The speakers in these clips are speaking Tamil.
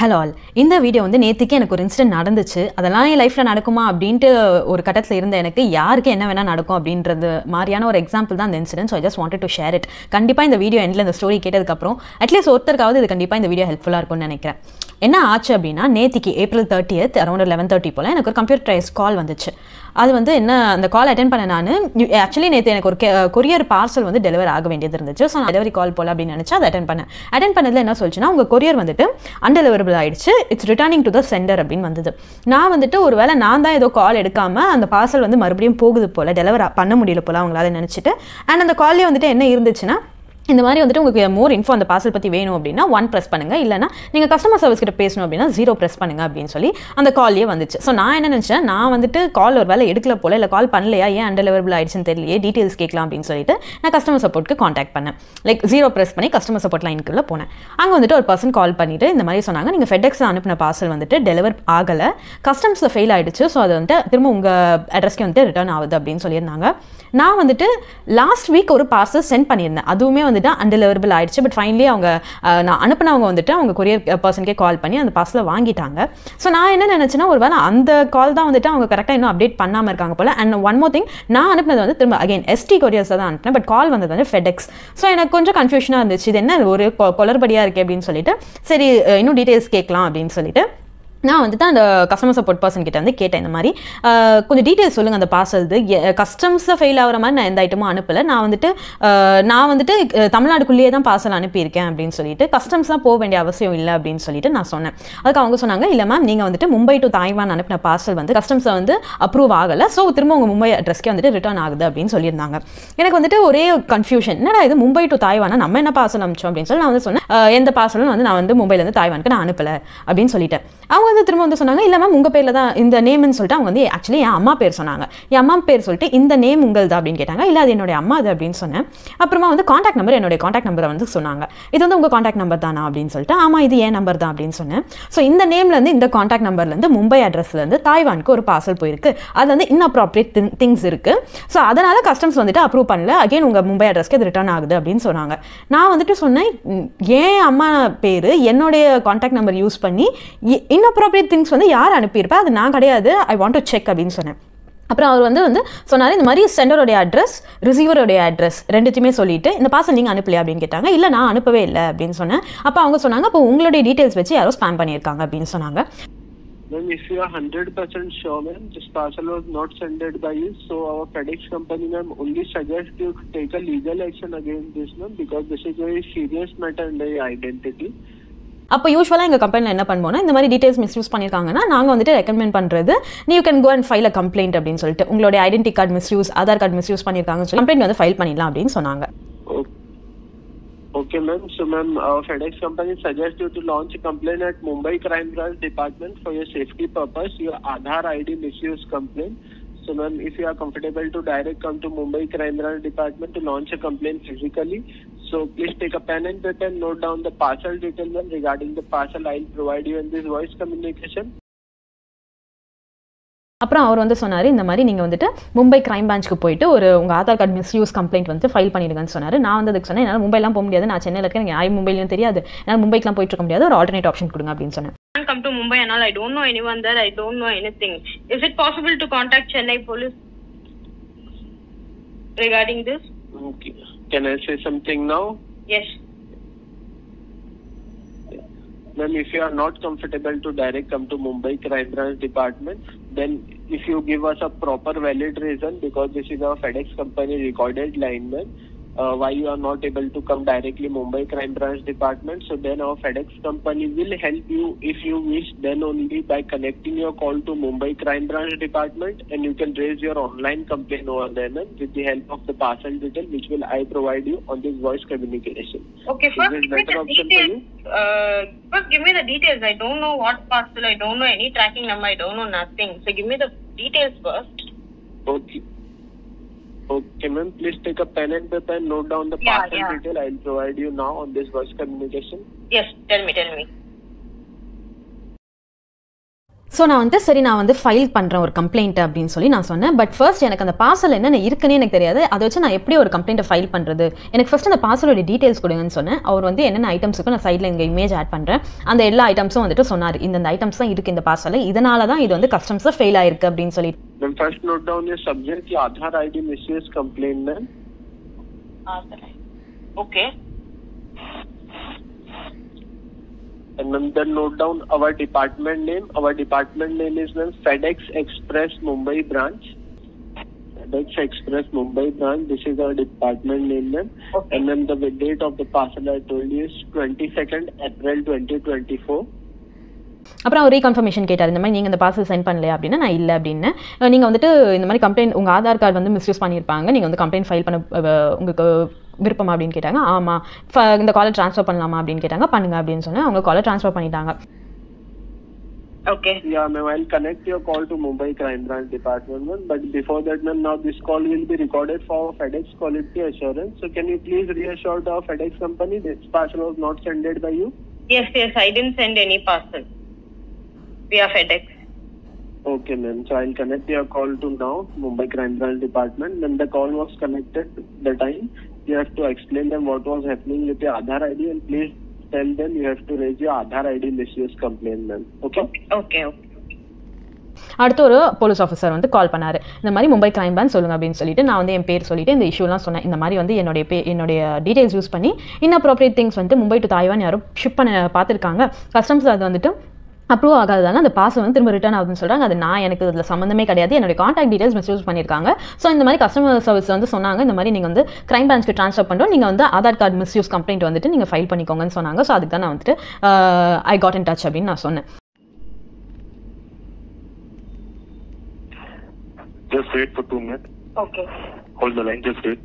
Hello all. இந்த வீடியோ வந்து நேற்றுக்கே எனக்கு ஒரு இன்சிடென்ட் நடந்துச்சு. அதெல்லாம் என் லைஃப்பில் நடக்குமா அப்படின்ட்டு ஒரு கட்டத்தில் இருந்த எனக்கு யாருக்கு என்ன வேணால் நடக்கும் அப்படின்றது மாதிரியான ஒரு எக்ஸாம்பிள் தான் இந்த incident. So I just wanted to share it. கண்டிப்பாக இந்த வீடியோ எண்டில் இந்த ஸ்டோரி கேட்டதுக்கப்புறம் அட்லீஸ்ட் ஒருத்தருக்காவது இது கண்டிப்பாக இந்த வீடியோ ஹெல்ப்ஃபுல்லாக இருக்கும்னு நினைக்கிறேன். என்ன ஆச்சு அப்படின்னா, நேற்றுக்கு April 30th அரௌண்ட் 11:30 போல் எனக்கு ஒரு கம்ப்யூட்டரைஸ் கால் வந்துச்சு. அது வந்து என்ன, அந்த கால் அட்டென்ட் பண்ண நான் ஆக்சுவலி நேற்று எனக்கு ஒரு கொரியர் பார்சல் வந்து டெலிவர் ஆக வேண்டியது இருந்துச்சு. ஸோ நான் டெலிவரி கால் போல் அப்படின்னு நினச்சி அதை அட்டென்ட் பண்ணதில் என்ன சொல்லிச்சுன்னா, உங்கள் கொரியர் வந்துட்டு அன்டெலிவரபிள் ஆயிடுச்சு, it's returning to the centre அப்படின்னு வந்தது. நான் வந்துட்டு ஒரு வேளை நான் தான் ஏதோ கால் எடுக்காமல் அந்த பார்சல் வந்து மறுபடியும் போகுது போல், டெலிவர் பண்ண முடியல போல் அவங்களால நினச்சிட்டு. அண்ட் அந்த கால்லேயே வந்துட்டு என்ன இருந்துச்சுன்னா, இந்த மாதிரி வந்துட்டு உங்களுக்கு மோர் இன்ஃபோ அந்த பார்சல் பற்றி வேணும் அப்படின்னா 1 ப்ரெஸ் பண்ணுங்கள், இல்லைனா நீங்கள் கஸ்டமர் சர்வீஸ் கிட்ட பேசணும் அப்படின்னா 0 ப்ரெஸ் பண்ணுங்கள் அப்படின்னு சொல்லி அந்த கால்லேயே வந்துச்சு. ஸோ நான் என்ன நினச்சேன், நான் வந்துட்டு கால் ஒரு வேலை எடுக்கல போல், இல்லை கால் பண்ணலையா, ஏன் அன்டெலிவரபிள் ஆயிடுச்சுன்னு தெரியலையே, டீட்டெயில்ஸ் கேட்கலாம் அப்படின்னு சொல்லிட்டு நான் கஸ்டமர் சப்போர்ட்டுக்கு காண்டாக்ட் பண்ணேன். லைக் 0 ப்ரெஸ் பண்ணி கஸ்டமர் சப்போர்ட் லைனுக்குள்ளே போனேன். அங்கே வந்துட்டு ஒரு பர்சன் கால் பண்ணிவிட்டு இந்த மாதிரி சொன்னாங்க, நீங்கள் ஃபெடெக்ஸ் அனுப்பின பார்சல் வந்துட்டு டெலிவர் ஆகலை, கஸ்டம்ஸில் ஃபெயில் ஆகிடுச்சு, ஸோ அது வந்துட்டு திரும்ப உங்கள் அட்ரஸ்க்கு வந்துட்டு ரிட்டர்ன் ஆகுது அப்படின்னு சொல்லியிருந்தாங்க. நான் வந்துட்டு லாஸ்ட் வீக் ஒரு பார்சல் சென்ட் பண்ணியிருந்தேன், அதுவுமே வந்துட்டு அன்டெலிவரபிள் ஆயிடுச்சு. பட் ஃபைனலி அவங்க நான் அனுப்பினவங்க வந்துட்டு அவங்க கொரியர் பர்சனுக்கே கால் பண்ணி அந்த பார்சலை வாங்கிட்டாங்க. ஸோ நான் என்ன நினச்சேன்னா, ஒரு வேளை அந்த கால் தான் வந்துட்டு அவங்க கரெக்டாக இன்னும் அப்டேட் பண்ணாமல் இருக்காங்க போல். அண்ட் ஒன் மோர் திங், நான் அனுப்பினது வந்து திரும்ப அகைன் ST கொரியர்ஸை தான் அனுப்பினேன், பட் கால் வந்தது வந்து FedEx. ஸோ எனக்கு கொஞ்சம் கன்ஃபியூஷனாக இருந்துச்சு, இது என்ன ஒரு குளறுபடியாக இருக்குது அப்படின்னு சொல்லிட்டு, சரி இன்னும் டீட்டெயில்ஸ் கேட்கலாம் அப்படின்னு சொல்லிட்டு நான் வந்துட்டு அந்த கஸ்டமர் சப்போர்ட் பர்சன் கிட்ட வந்து கேட்டேன், இந்த மாதிரி கொஞ்சம் டீட்டெயில்ஸ் சொல்லுங்கள் அந்த பார்சல்து, கஸ்டம்ஸில் ஃபெயில் ஆகிற மாதிரி நான் எந்த ஐட்டமும் அனுப்பலை, நான் வந்துட்டு தமிழ்நாடுக்குள்ளேயே தான் பார்சல் அனுப்பியிருக்கேன் அப்படின்னு சொல்லிட்டு, கஸ்டம்ஸ்லாம் போக வேண்டிய அவசியம் இல்லை அப்படின்னு சொல்லிட்டு நான் சொன்னேன். அதுக்கு அவங்க சொன்னாங்க, இல்லை மேம், நீங்கள் வந்துட்டு மும்பை டு தாய்வான் அனுப்பின பார்சல் வந்து கஸ்டம்ஸை வந்து அப்ரூவ் ஆகலை, ஸோ திரும்ப உங்கள் மும்பை அட்ரஸ்க்கே வந்துட்டு ரிட்டர்ன் ஆகுது அப்படின்னு சொல்லியிருந்தாங்க. எனக்கு வந்துட்டு ஒரே கன்ஃபியூஷன், என்னடா இது மும்பை டு தாய்வானா, நம்ம என்ன பார்சல் அனுப்பிச்சோம் அப்படின்னு சொல்லி நான் வந்து சொன்னேன், எந்த பார்சலும் வந்து நான் வந்து மும்பைலேருந்து தாய்வானுக்கு நான் அனுப்பலை அப்படின்னு சொல்லிட்டேன். அவங்க வந்து திரும்ப வந்து சொன்னாங்க, இல்லை மேம் உங்கள் பேரில் தான் இந்த நேம்னு சொல்லிட்டு அவங்க வந்து ஆக்சுவலி என் அம்மா பேர் சொன்னாங்க. என் அம்மா பேர் சொல்லிட்டு இந்த நேம் உங்கள்தான் அப்படின்னு கேட்டாங்க. இல்லை அது என்னுடைய அம்மா அது அப்படின்னு சொன்னேன். அப்புறமா வந்து காண்டாக்ட் நம்பர், என்னுடைய காண்டாக்ட் நம்பரை வந்து சொன்னாங்க. இது வந்து உங்கள் காண்டாக்ட் நம்பர் தானா அப்படின்னு சொல்லிட்டு, ஆமாம் இது என் நம்பர் தான் அப்படின்னு சொன்னேன். ஸோ இந்த நேம்லேருந்து இந்த காண்டாக்ட் நம்பர்லேருந்து மும்பை அட்ரஸ்லேருந்து தாய்வானுக்கு ஒரு பார்சல் போயிருக்கு, அதில் வந்து இன்அப்ராப்ரியேட் திங்ஸ் இருக்குது, ஸோ அதனால் கஸ்டம்ஸ் வந்துட்டு அப்ரூவ் பண்ணல, அகைன் உங்கள் மும்பை அட்ரஸ்க்கு அது ரிட்டர்ன் ஆகுது அப்படின்னு சொன்னாங்க. நான் வந்துட்டு சொன்னேன், ஏன் அம்மா பேர் என்னுடைய காண்டாக்ட் நம்பர் யூஸ் பண்ணி இன்அப்ராப்ரியேட் திங்ஸ் வந்து யார் அனுப்பியிருப்பேன், அது நான் கிடையாது, ஐ வாண்ட் டு செக் அப்படின்னு சொன்னேன். அப்புறம் அவர் வந்து சொன்னார், இந்த மாதிரி சென்டரோடைய அட்ரஸ், ரிசீவருடைய அட்ரஸ் ரெண்டுத்தையுமே சொல்லிட்டு, இந்த பார்சல் நீங்கள் அனுப்பலையா அப்படின்னு கேட்டாங்க. இல்லை நான் அனுப்பவே இல்லை அப்படின்னு சொன்னேன். அப்போ அவங்க சொன்னாங்க, அப்போ உங்களுடைய டீட்டெயில்ஸ் வச்சு யாரோ ஸ்பேம் பண்ணியிருக்காங்க அப்படின்னு சொன்னாங்க. Ma'am, if you are 100% sure, ma'am, this parcel was not sent by you, so our FedEx company, ma'am, only suggest you take a legal action against this, ma'am, because this is a very serious matter under your identity. அப்போ யூஸ்வலாக எங்கள் கம்பெனியில் என்ன பண்ணுவோம்னா, இந்த மாதிரி டீட்டெயில்ஸ் மிஸ்யூஸ் பண்ணியிருக்காங்கன்னா நாங்கள் வந்துட்டு ரெக்கமெண்ட் பண்ணுறது, you can go and file a complaint அப்படின்னு சொல்லிட்டு, உங்களுடைய identity card misuse, Aadhaar card misuse பண்ணியிருக்காங்கன்னு சொல்லி கம்ப்ளைண்ட் வந்து ஃபைல் பண்ணிடலாம் அப்படின்னு சொன்னாங்க. Okay, ma'am. So, ma'am, our FedEx company suggests you to launch a complaint at Mumbai Crime Branch Department for your safety purpose, your Aadhaar ID misuse complaint. So, ma'am, if you are comfortable to direct come to Mumbai Crime Branch Department to launch a complaint physically, so please take a pen and paper and note down the parcel detail, ma'am. Regarding the parcel, I will provide you in this voice communication. அப்புறம் அவர் வந்து சொன்னார், இந்த மாதிரி நீங்கள் வந்துட்டு மும்பை கிரைம் பிரான்ச்சுக்கு போயிட்டு உங்கள் ஆதார் கார்டு மிஸ்யூஸ் கம்ப்ளைண்ட் வந்து ஃபைல் பண்ணிடுங்கன்னு சொன்னார். நான் வந்து அதுக்கு சொன்னேன், என்னால் மும்பைலாம் போக முடியாது, நான் சென்னையில் இருக்கேன், எனக்கு மும்பைலையும் தெரியாது, என்னால் மும்பைக்கெலாம் போயிட்டு இருக்க முடியாது, ஒரு ஆல்டர்னேட் ஆப்ஷன் கொடுங்க அப்படின்னு சொன்னேன். Come to Mumbai and all, I don't know anyone there, I don't know anything. Is it possible to contact Chennai police regarding this? Okay. Can I say something now? Yes. Ma'am, if you are not comfortable to direct come to Mumbai Crime Branch Department, then if you give us a proper valid reason, because this is our FedEx company recorded line, ma'am, why you are not able to come directly Mumbai Crime Branch Department, so then our FedEx company will help you if you wish, then only by connecting your call to Mumbai Crime Branch Department, and you can raise your online complaint over there, ma'am, with the help of the parcel detail which will I provide you on this voice communication. Okay, first give me the details. First give me the details. I don't know what parcel, I don't know any tracking number, I don't know nothing. So give me the details first. Okay. Okay, ma'am. Please take a pen and paper and note down the parcel detail. I will provide you now on this voice communication. Yes, tell me. So so நான் வந்து சரி நான் வந்து ஃபைல் பண்ணுறேன் ஒரு கம்ப்ளைண்ட் அப்படின்னு சொல்லி நான் சொன்னேன். பட் ஃபர்ஸ்ட் எனக்கு அந்த பார்சல் என்னென்ன இருக்குன்னே எனக்கு தெரியாது. அதை வச்சு நான் எப்படி ஒரு கம்ப்ளைண்ட்டை ஃபைல் பண்ணுறது, எனக்கு ஃபர்ஸ்ட் அந்த பார்சலோட டீட்டெயில்ஸ் கொடுங்கன்னு சொன்னேன். அவர் வந்து என்னென்ன ஐட்டம்ஸ் இருக்கும் நான் சைடில் இங்கே இமேஜ் ஆட் பண்ணுறேன், அந்த எல்லா ஐட்டம்ஸும் வந்துட்டு சொன்னார். இந்த ஐட்டம்ஸ் தான் இருக்குது இந்த பார்சலில், இதனால தான் இது வந்து கஸ்டம்ஸில் ஃபெயில் ஆயிருக்கு அப்படின்னு சொல்லி. Then first note down your subject, your Aadhaar ID misuse complaint, ma'am. Okay. And then note down our department name. Our department name is FedEx Express Mumbai branch. FedEx Express Mumbai branch. This is our department name, ma'am. Okay. And then the date of the parcel I told you is 22nd April 2024. அப்புறம் அவர் ரீகன்ஃபர்மேஷன் கேட்டார், இந்த மாதிரி நீங்கள் இந்த பார்சல் சென்ட் பண்ணலையா அப்படின்னா நான் இல்லை அப்படின்னு. நீங்கள் வந்துட்டு இந்த மாதிரி கம்ப்ளைண்ட் உங்கள் ஆதார் கார்டு வந்து மிஸ்யூஸ் பண்ணியிருப்பாங்க, நீங்கள் வந்து கம்ப்ளைண்ட் ஃபைல் பண்ண உங்களுக்கு விருப்பமா அப்படின்னு கேட்டாங்க. ஆமாம். இந்த காலை ட்ரான்ஸ்ஃபர் பண்ணலாமா அப்படின்னு கேட்டாங்க. பண்ணுங்க அப்படின்னு சொன்னேன். அவங்க காலை ட்ரான்ஸ்ஃபர் பண்ணிட்டாங்க. Okay. Yeah, ma'am. I'll connect your call to Mumbai Crime Branch Department, ma'am. But before that, ma'am, now this call will be recorded for FedEx quality assurance. So can you please reassure the FedEx company this parcel was not sent by you? Yes, I didn't send any parcel via FedEx. Okay, ma'am. So I'll connect your call to now Mumbai Crime Branch Department. When the call was connected, the time you have to explain them what was happening with your Aadhaar ID, and please tell them you have to raise your Aadhaar ID misuse complaint, ma'am. Okay? Okay. அடுத்து ஒரு போலீஸ் ஆஃபீஸர் வந்து கால் பண்ணார். இந்த மாதிரி மும்பை கிரைம் பிரான்ச் சொல்லுங்க அப்படின்னு சொல்லிட்டு நான் வந்து என் பேர் சொல்லிட்டு இந்த இஷ்யூலாம் சொன்னேன். இந்த மாதிரி வந்து என்னுடைய டீடைல்ஸ் யூஸ் பண்ணி இன்அப்ரோப்ரியேட் திங்ஸ் வந்துட்டு மும்பை டு தாய்வான் யாரும் ஷிப் பண்ண பார்த்துருக்காங்க. கஸ்டம்ஸ் அது வந்துட்டு அப்ரூவ் ஆகாததால அந்த பார்சல் வந்து திரும்ப ரிட்டர்ன் ஆகுதுன்னு சொல்கிறாங்க. அது எனக்கு இதில் சம்மந்தமே கிடையாது, என்னுடைய கான்டாக்ட் டீடைல்ஸ் மிஸ்யூஸ் பண்ணியிருக்காங்க. ஸோ இந்த மாதிரி கஸ்டமர் சர்வீஸ் வந்து சொன்னாங்க, இந்த மாதிரி நீங்கள் வந்து கிரைம் பிரான்ச்சுக்கு ட்ரான்ஸ்ஃபர் பண்ணுறோம், நீங்கள் வந்து ஆதார் கார்டு மிஸ்யூஸ் கம்ப்ளைண்ட் வந்துட்டு நீங்கள் ஃபைல் பண்ணிக்கோங்கன்னு சொன்னாங்க. ஸோ அதுக்கு தான் நான் வந்துட்டு ஐ காட் இன் டச் அப்படின்னு நான் சொன்னேன். Just wait for 2 minutes. Okay. Hold the line, just wait.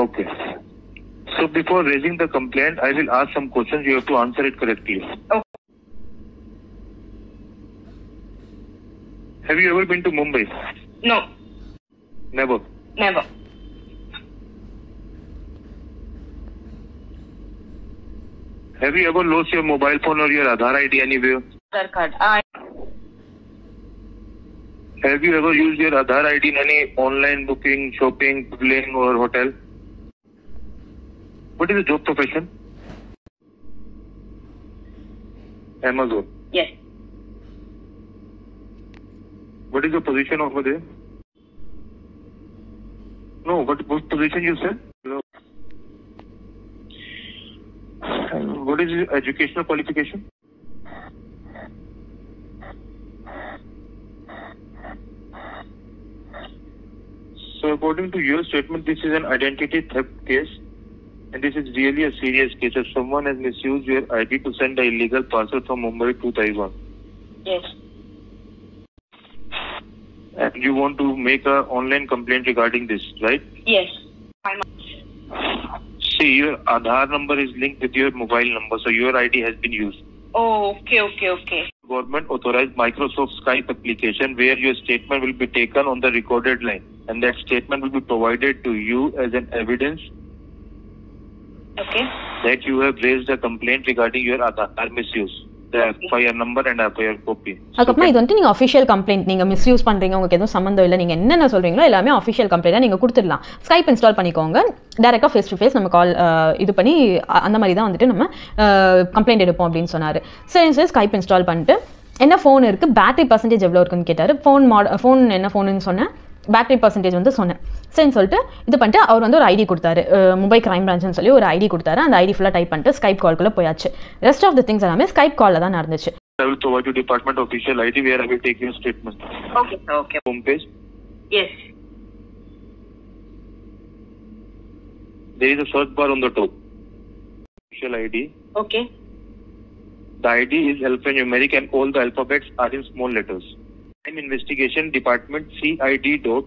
Okay. So before raising the complaint, I will ask some questions. You have to answer it correctly. Okay. Have you ever been to Mumbai? No. Never. Never. Have you ever lost your mobile phone or your Aadhaar ID anywhere? Aadhaar card. Have you ever used your Aadhaar ID in any online booking, shopping, billing or hotel? What is your job profession? Amazon. Yes. What is your position over there? No, what position you said? What is your educational qualification? So according to your statement, this is an identity theft case, and this is really a serious case. If someone has misused your ID to send an illegal parcel from Mumbai to Taiwan, Yes. and you want to make an online complaint regarding this, right? Yes. See, your Aadhaar number is linked with your mobile number, so your ID has been used. Oh, okay. Government authorized Microsoft Skype application where your statement will be taken on the recorded line, and that statement will be provided to you as an evidence Okay. that you have raised a complaint regarding your Aadhaar misuse. The FIR number and FIR copy. அதுக்கப்புறம் இது வந்துட்டு நீங்கள் அஃபிஷியல் கம்ப்ளைண்ட், நீங்கள் மிஸ்யூஸ் பண்ணுறீங்க, உங்களுக்கு எதுவும் சம்மந்தம் இல்லை, நீங்கள் என்னென்ன சொல்கிறீங்களோ எல்லாமே அஃபிஷியல் கம்ப்ளைண்ட்டாக நீங்கள் கொடுத்துடலாம். ஸ்கைப் இன்ஸ்டால் பண்ணிக்கோங்க, டேரெக்டாக ஃபேஸ் டு ஃபேஸ் நம்ம கால் இது பண்ணி அந்த மாதிரி தான் வந்துட்டு நம்ம கம்ப்ளைண்ட் எடுப்போம் அப்படின்னு சொன்னார். சரி ஸ்கைப் இன்ஸ்டால் பண்ணிட்டு என்ன ஃபோன் இருக்குது, பேட்டரி பர்சன்டேஜ் எவ்வளோ இருக்குன்னு கேட்டார். ஃபோன் என்ன ஃபோனுன்னு சொன்னேன், பேட்டரி பர்சன்டேஜ் வந்து சொன்னேன். சரின்னு சொல்லிட்டு இது பண்ணிட்டு அவர் வந்து ஒரு ஐடி கொடுத்தாரு, மும்பை கிரைம் பிரான்ச்னு சொல்லி ஒரு ஐடி கொடுத்தாரு. அந்த ஐடி ஃபுல்லாக டைப் பண்ணிட்டு ஸ்கைப் கால்குள்ளே போயாச்சு. ரெஸ்ட் ஆஃப் த திங்ஸ் எல்லாமே ஸ்கைப் காலில் தான் நடந்துச்சு. I will provide you department official ID where I will take your statement. Okay, sir. Okay. Home page. Yes. There is a search bar on the top. Official ID. Okay. The ID is alphanumeric and all the alphabets are in small letters. Crime Investigation Department CID dot.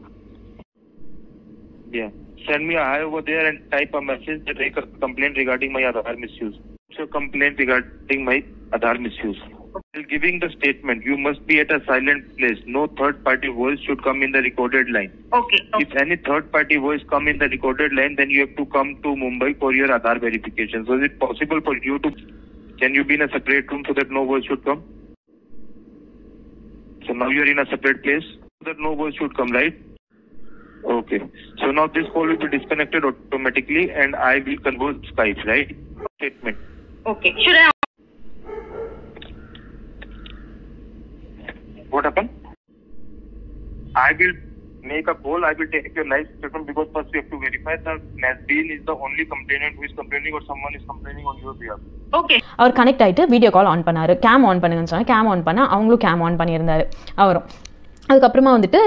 Yeah. Send me a hi over there and type a message that I complaint regarding my Aadhaar misuse. So complaint regarding my Aadhaar misuse. While giving the statement, you must be at a silent place. No third party voice should come in the recorded line. Okay. If any third party voice come in the recorded line, then you have to come to Mumbai for your Aadhaar verification. So is it possible for you to Can you be in a separate room so that no voice should come? So now you are in a separate place so that no voice should come, right? Okay. So now this call will be disconnected automatically and I will convert Skype, right? Statement. Okay. Should I? What happened? I will make a call. I will take your live statement because first we have to verify that Nasdeen is the only complainant who is complaining or someone is complaining on your behalf. Okay. அவர் கனெக்ட் ஆகிட்டு வீடியோ கால் ஆன் பண்ணார். கேம் ஆன் பண்ணுங்கன்னு சொன்னால் கேம் ஆன் பண்ணால் அவங்களும் கேம் ஆன் பண்ணியிருந்தார் அவரும். அதுக்கப்புறமா வந்துட்டு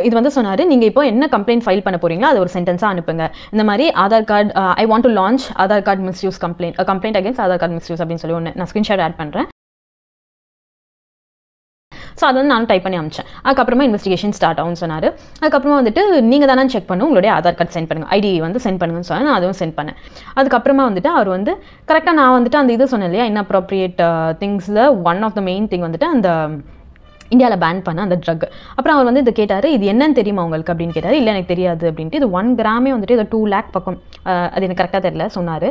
இது வந்து சொன்னார், நீங்கள் இப்போ என்ன கம்ப்ளைண்ட் ஃபைல் பண்ண போகிறீங்களோ அது ஒரு சென்டென்ஸாக அனுப்புங்க. இந்த மாதிரி Aadhaar card I want to launch Aadhaar card misuse complaint against Aadhaar card misuse அப்படின்னு சொல்லி ஒன்று நான் ஸ்க்ரீன்ஷாட் ஆட் பண்ணுறேன். ஸோ அதை வந்து நானும் டைப் பண்ணி அமிச்சேன். அதுக்கப்புறமா இன்வெஸ்டிகேஷன் ஸ்டார்ட் ஆகும்னு சொன்னார். அதுக்கப்புறமா வந்துட்டு நீங்கள் தானே செக் பண்ணும், உங்களுடைய ஆதார் கார்டு சென்ட் பண்ணுங்கள், ஐடி வந்து சென்ட் பண்ணுங்கன்னு சொன்னால் நான் அதுவும் சென்ட் பண்ணேன். அதுக்கப்புறமா வந்துட்டு அவர் வந்து கரெக்டாக நான் வந்துட்டு அந்த இது சொன்னேன் இல்லையா, இன்அப்ரோப்ரியேட் திங்ஸில் one of the main thing வந்துட்டு அந்த இந்தியாவில் பேன் பண்ண அந்த ட்ரக். அப்புறம் அவர் வந்து இதை கேட்டார், இது என்னன்னு தெரியுமா உங்களுக்கு அப்படின்னு கேட்டார். இல்லை எனக்கு தெரியாது அப்படின்ட்டு. இது 1 கிராமே வந்துட்டு இது 2 lakh பக்கம், அது எனக்கு கரெக்டாக தெரியல சொன்னார்.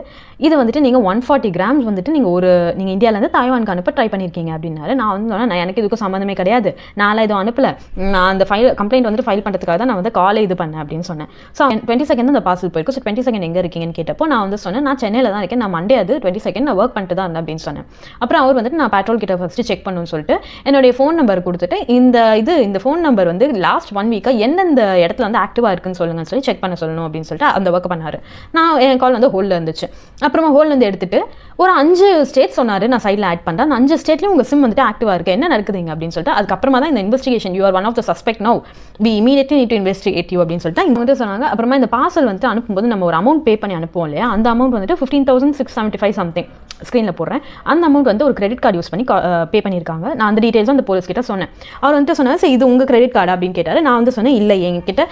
இது வந்துட்டு நீங்கள் 140 grams வந்துட்டு நீங்கள் இந்தியாவிலேருந்து தாய்வானுக்கு அனுப்ப ட்ரை பண்ணியிருக்கீங்க அப்படின்னாரு. நான் வந்து சொன்னேன், நான் எனக்கு இதுக்கும் சம்மந்தமே கிடையாது, நான்லாம் எதுவும் அனுப்பலை, நான் அந்த கம்ப்ளைண்ட் வந்துட்டு ஃபைல் பண்ணுறதுக்காக தான் நான் வந்து காலே இது பண்ணேன் அப்படின்னு சொன்னேன். ஸோ 22nd அந்த பார்சல் போயிருக்கும். ஸோ 22nd எங்கே இருக்கீங்கன்னு கேட்டப்போ நான் வந்து சொன்னேன், நான் சென்னையில் தான் இருக்கேன், நான் மண்டே அது 22nd நான் ஒர்க் பண்ணிட்டு தான் இருந்தேன் அப்படின்னு சொன்னேன். அப்புறம் அவர் வந்துட்டு நான் பெட்ரோல் கிட்ட ஃபஸ்ட்டு செக் பண்ணணும்னு சொல்லிட்டு என்னுடைய ஃபோன் நம்பர் கொடுத்துட்டு இந்த ஃபோன் நம்பர் வந்து லாஸ்ட் 1 வீக்காக எந்தெந்த இடத்துல வந்து ஆக்டிவாக இருக்குன்னு சொல்லுங்கன்னு சொல்லி செக் பண்ண சொல்லணும் அப்படின்னு சொல்லிட்டு அந்த ஒர்க் பண்ணார். நான் என் கால் வந்து ஹோல்டில் இருந்துச்சு. அப்புறமா ஹோல்லேருந்து எடுத்துட்டு ஒரு 5 ஸ்டேட் சொன்னார், நான் சைடில் ஆட் பண்ணுறேன். அந்த 5 ஸ்டேட்லையும் உங்கள் சிம் வந்துட்டு ஆக்டிவாக இருக்குது, என்ன நடக்குதுங்க அப்படின்னு சொல்லிட்டு. அதுக்கப்புறமா தான் இந்த investigation, you are one of the suspect now, we immediately need to investigate you அப்படின்னு சொல்லிட்டு இங்கே வந்து சொன்னாங்க. அப்புறமா இந்த பார்சல் வந்துட்டு அனுப்பும்போது நம்ம ஒரு அமௌண்ட் பே பண்ணி அனுப்புவோம் இல்லையா, அந்த அமௌண்ட் வந்துட்டு 15,675 சம்திங் ஸ்க்ரீனில் போடுறேன். அந்த அமௌண்ட் வந்து ஒரு கிரெடிட் கார்டு யூஸ் பண்ணி பே பண்ணியிருக்காங்க. நான் அந்த டீட்டெயில்ஸும் அந்த போலீஸ் கிட்ட சொன்னேன். அவர் வந்துட்டு சொன்னார், சரி இது உங்கள் கிரெடிட் கார்டு அப்படின்னு கேட்டார். நான் வந்து சொன்னேன், இல்லை என்கிட்ட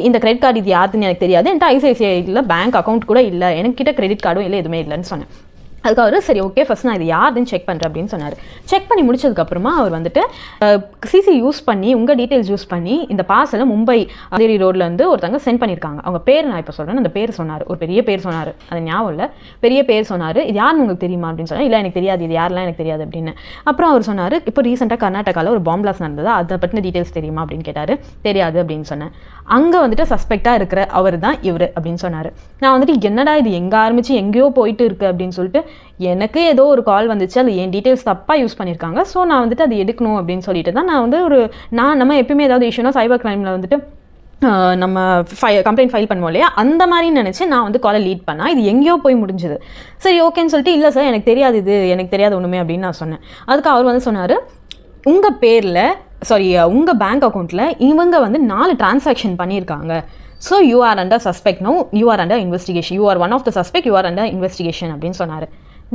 இந்த கிரெடிட் கார்டு இது யாருன்னு எனக்கு தெரியாது, என்கிட்ட ஐசிஐசிஐயில் பேங்க் அக்கௌண்ட் கூட இல்லை, என்கிட்ட கிரெடிட் கார்டும் இல்லை, எதுவுமே இல்லைன்னு சொன்னேன். அதுக்கு அவர் சரி ஓகே ஃபஸ்ட் நான் இது யாருன்னு செக் பண்ணுறேன் அப்படின்னு சொன்னார். செக் பண்ணி முடிச்சதுக்கப்புறமா அவர் வந்துட்டு சிசி யூஸ் பண்ணி உங்கள் டீட்டெயில்ஸ் யூஸ் பண்ணி இந்த பார்சலை மும்பை அதேரி ரோட்லேருந்து ஒருத்தவங்க சென்ட் பண்ணியிருக்காங்க. அவங்க பேர் நான் இப்போ சொல்கிறேன், அந்த பேர் சொன்னார், ஒரு பெரிய பேர் சொன்னார், அது ஞாபகம் இல்லை, பெரிய பேர் சொன்னார். இது யாருன்னு உங்களுக்கு தெரியுமா அப்படின்னு சொன்னால், இல்லை எனக்கு தெரியாது, இது யாரெல்லாம் எனக்கு தெரியாது அப்படின்னு. அப்புறம் அவர் சொன்னார், இப்போ ரீசெண்டாக கர்நாடகாவில் ஒரு பாம்பு பிளாஸ்ட் நடந்தது, அதை பற்றின டீட்டெயில்ஸ் தெரியுமா அப்படின்னு கேட்டார். தெரியாது அப்படின்னு சொன்னேன். அங்கே வந்துட்டு சஸ்பெக்டாக இருக்கிற அவர் தான் இவர் அப்படின்னு சொன்னார். நான் வந்துட்டு என்னடா இது எங்கே ஆரம்பித்து எங்கேயோ போயிட்டு இருக்கு அப்படின்னு சொல்லிட்டு எனக்கு ஏதோ ஒரு கால் வந்துச்சு, அது என் டீட்டெயில்ஸ் தப்பாக யூஸ் பண்ணியிருக்காங்க, ஸோ நான் வந்துட்டு அது எடுக்கணும் அப்படின்னு சொல்லிட்டு தான் நான் வந்து நம்ம எப்பயுமே ஏதாவது இஷ்யூனா சைபர் கிரைமில் வந்துட்டு நம்ம கம்ப்ளைண்ட் ஃபைல் பண்ணுவோம் இல்லையா, அந்த மாதிரி நினச்சி நான் வந்து காலை லீட் பண்ணால் இது எங்கேயோ போய் முடிஞ்சுது. சரி ஓகேன்னு சொல்லிட்டு, இல்லை சார் எனக்கு தெரியாது, இது எனக்கு தெரியாது ஒன்றுமே அப்படின்னு நான் சொன்னேன். அதுக்கு அவர் வந்து சொன்னார், உங்கள் பேரில் உங்கள் பேங்க் அக்கௌண்ட்டில் இவங்க வந்து 4 டிரான்சாக்ஷன் பண்ணியிருக்காங்க, so you are under suspect no, you are under investigation, you are one of the suspect, you are under investigation அப்படின்னு சொன்னார்.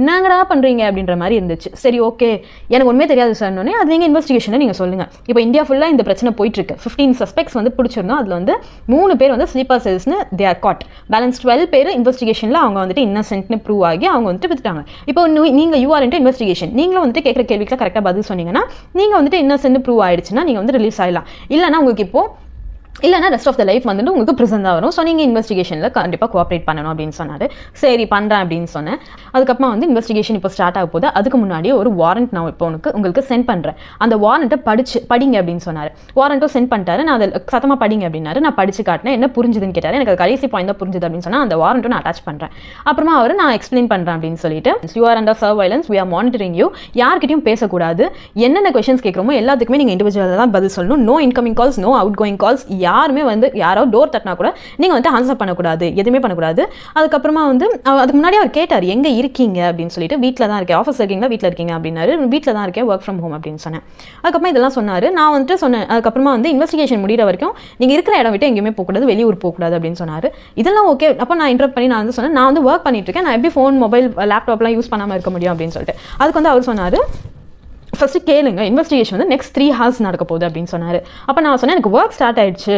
என்னங்கடா பண்ணுறீங்க அப்படின்ற மாதிரி இருந்துச்சு. சரி ஓகே எனக்கு ஒன்றுமே தெரியாது சார்னே, அது நீங்கள் இன்வெஸ்டிகேஷனை நீங்கள் சொல்லுங்கள். இப்போ இந்தியா ஃபுல்லாக இந்த பிரச்சனை போயிட்டுருக்கு. 15 சஸ்பெக்ட்ஸ் வந்து பிடிச்சிருந்தோம், அதில் வந்து 3 பேர் வந்து ஸ்லீப்பர் செல்ஸ்னு தே ஆர் காட், பேலன்ஸ் 12 பேர் இன்வெஸ்டிகேஷனில் அவங்க வந்துட்டு இன்னசென்ட்னு ப்ரூவ் ஆகி அவங்க வந்துட்டு விட்டுட்டாங்க. இப்போ நீங்கள் யூ ஆர் இன்ட்டு இன்வெஸ்டிகேஷன், நீங்களும் வந்துட்டு கேட்குற கேள்விக்கு கரெக்டாக பதில் சொன்னீங்கன்னா நீங்கள் வந்துட்டு இன்னசென்ட் ப்ரூவ் ஆயிடுச்சுன்னா நீங்கள் வந்து ரிலீஸ் ஆகிடலாம். இல்லைனா உங்களுக்கு இப்போது இல்லைனா ரெஸ்ட் ஆஃப் த லைஃப் வந்துட்டு உங்களுக்கு ப்ரிசன் தான் வரும். ஸோ நீங்கள் இன்வெஸ்டிகேஷனில் கண்டிப்பாக கோஆப்ரேட் பண்ணணும் அப்படின்னு சொன்னார். சரி பண்ணுறேன் அப்படின்னு சொன்னேன். அதுக்கப்புறமா வந்து இன்வெஸ்டிகேஷன் இப்போ ஸ்டார்ட் ஆக போது, அதுக்கு முன்னாடி ஒரு வாரண்ட் நான் இப்போ உங்களுக்கு சென்ட் பண்ணுறேன், அந்த வாரண்ட்டை படிங்க அப்படின்னு சொன்னார். வாரண்ட்டும் சென்ட் பண்ணிட்டாரு. நான் அதை சத்தமாக படிங்க அப்படின்னாரு. நான் படித்து காட்டினேன், என்ன புரிஞ்சுதுன்னு கேட்டார். எனக்கு கடைசி பாயிண்ட் தான் புரிஞ்சுது அப்படின்னு சொன்னால் அந்த வாரண்ட்டும் நான் அட்டாச் பண்ணுறேன். அப்புறமா அவர் நான் எக்ஸ்பிளைன் பண்ணுறேன் அப்படின்னு சொல்லிட்டு, you are under surveillance, we are monitoring you, யார்கிட்டையும் பேசக்கூடாது, என்னென்ன கொஸ்டின்ஸ் கேட்குறோமோ எல்லாத்துக்குமே நீங்கள் இண்டிவிஜுவலாக தான் பதில் சொல்லணும். No incoming calls, no outgoing calls, யாருமே வந்து யாரோ டோர் தட்டினா கூட நீங்கள் வந்து ஆன்சர் பண்ணக்கூடாது, எதுவுமே பண்ணக்கூடாது. அதுக்கப்புறமா வந்து அதுக்கு முன்னாடி அவர் கேட்டார் எங்கே இருக்கீங்க அப்படின்னு சொல்லிட்டு. வீட்டில் தான் இருக்கேன். ஆஃபீஸ் இருக்கீங்களா, வீட்டில் இருக்கீங்க அப்படின்னாரு. வீட்டில் தான் இருக்கேன், ஒர்க் ஃப்ரம் ஹோம் அப்படின்னு சொன்னேன். அதுக்கப்புறமா இதெல்லாம் சொன்னார். நான் வந்துட்டு சொன்னேன், அதுக்கப்புறமா வந்து இன்வெஸ்டிகேஷன் முடிகிற வரைக்கும் நீங்கள் இருக்கிற இடம் விட்டு எங்கேயுமே போகக்கூடாது, வெளியூர் போகக்கூடாது அப்படின்னு சொன்னார். இதெல்லாம் ஓகே. அப்போ நான் இன்டர்ப்ட் பண்ணி நான் வந்து சொன்னேன், நான் வந்து ஒர்க் பண்ணிட்டு இருக்கேன், நான் எப்படி ஃபோன் மொபைல் லேப்டாப்லாம் யூஸ் பண்ணாமல் இருக்க முடியும் அப்படின்னு சொல்லிட்டு. அதுக்கு வந்து அவர் சொன்னார், ஃபஸ்ட்டு கேளுங்க, இன்வெஸ்டிகேஷன் வந்து நெக்ஸ்ட் 3 hours நடக்க போகுது அப்படின்னு சொன்னார். அப்போ நான் சொன்னேன், எனக்கு ஒர்க் ஸ்டார்ட் ஆயிடுச்சு,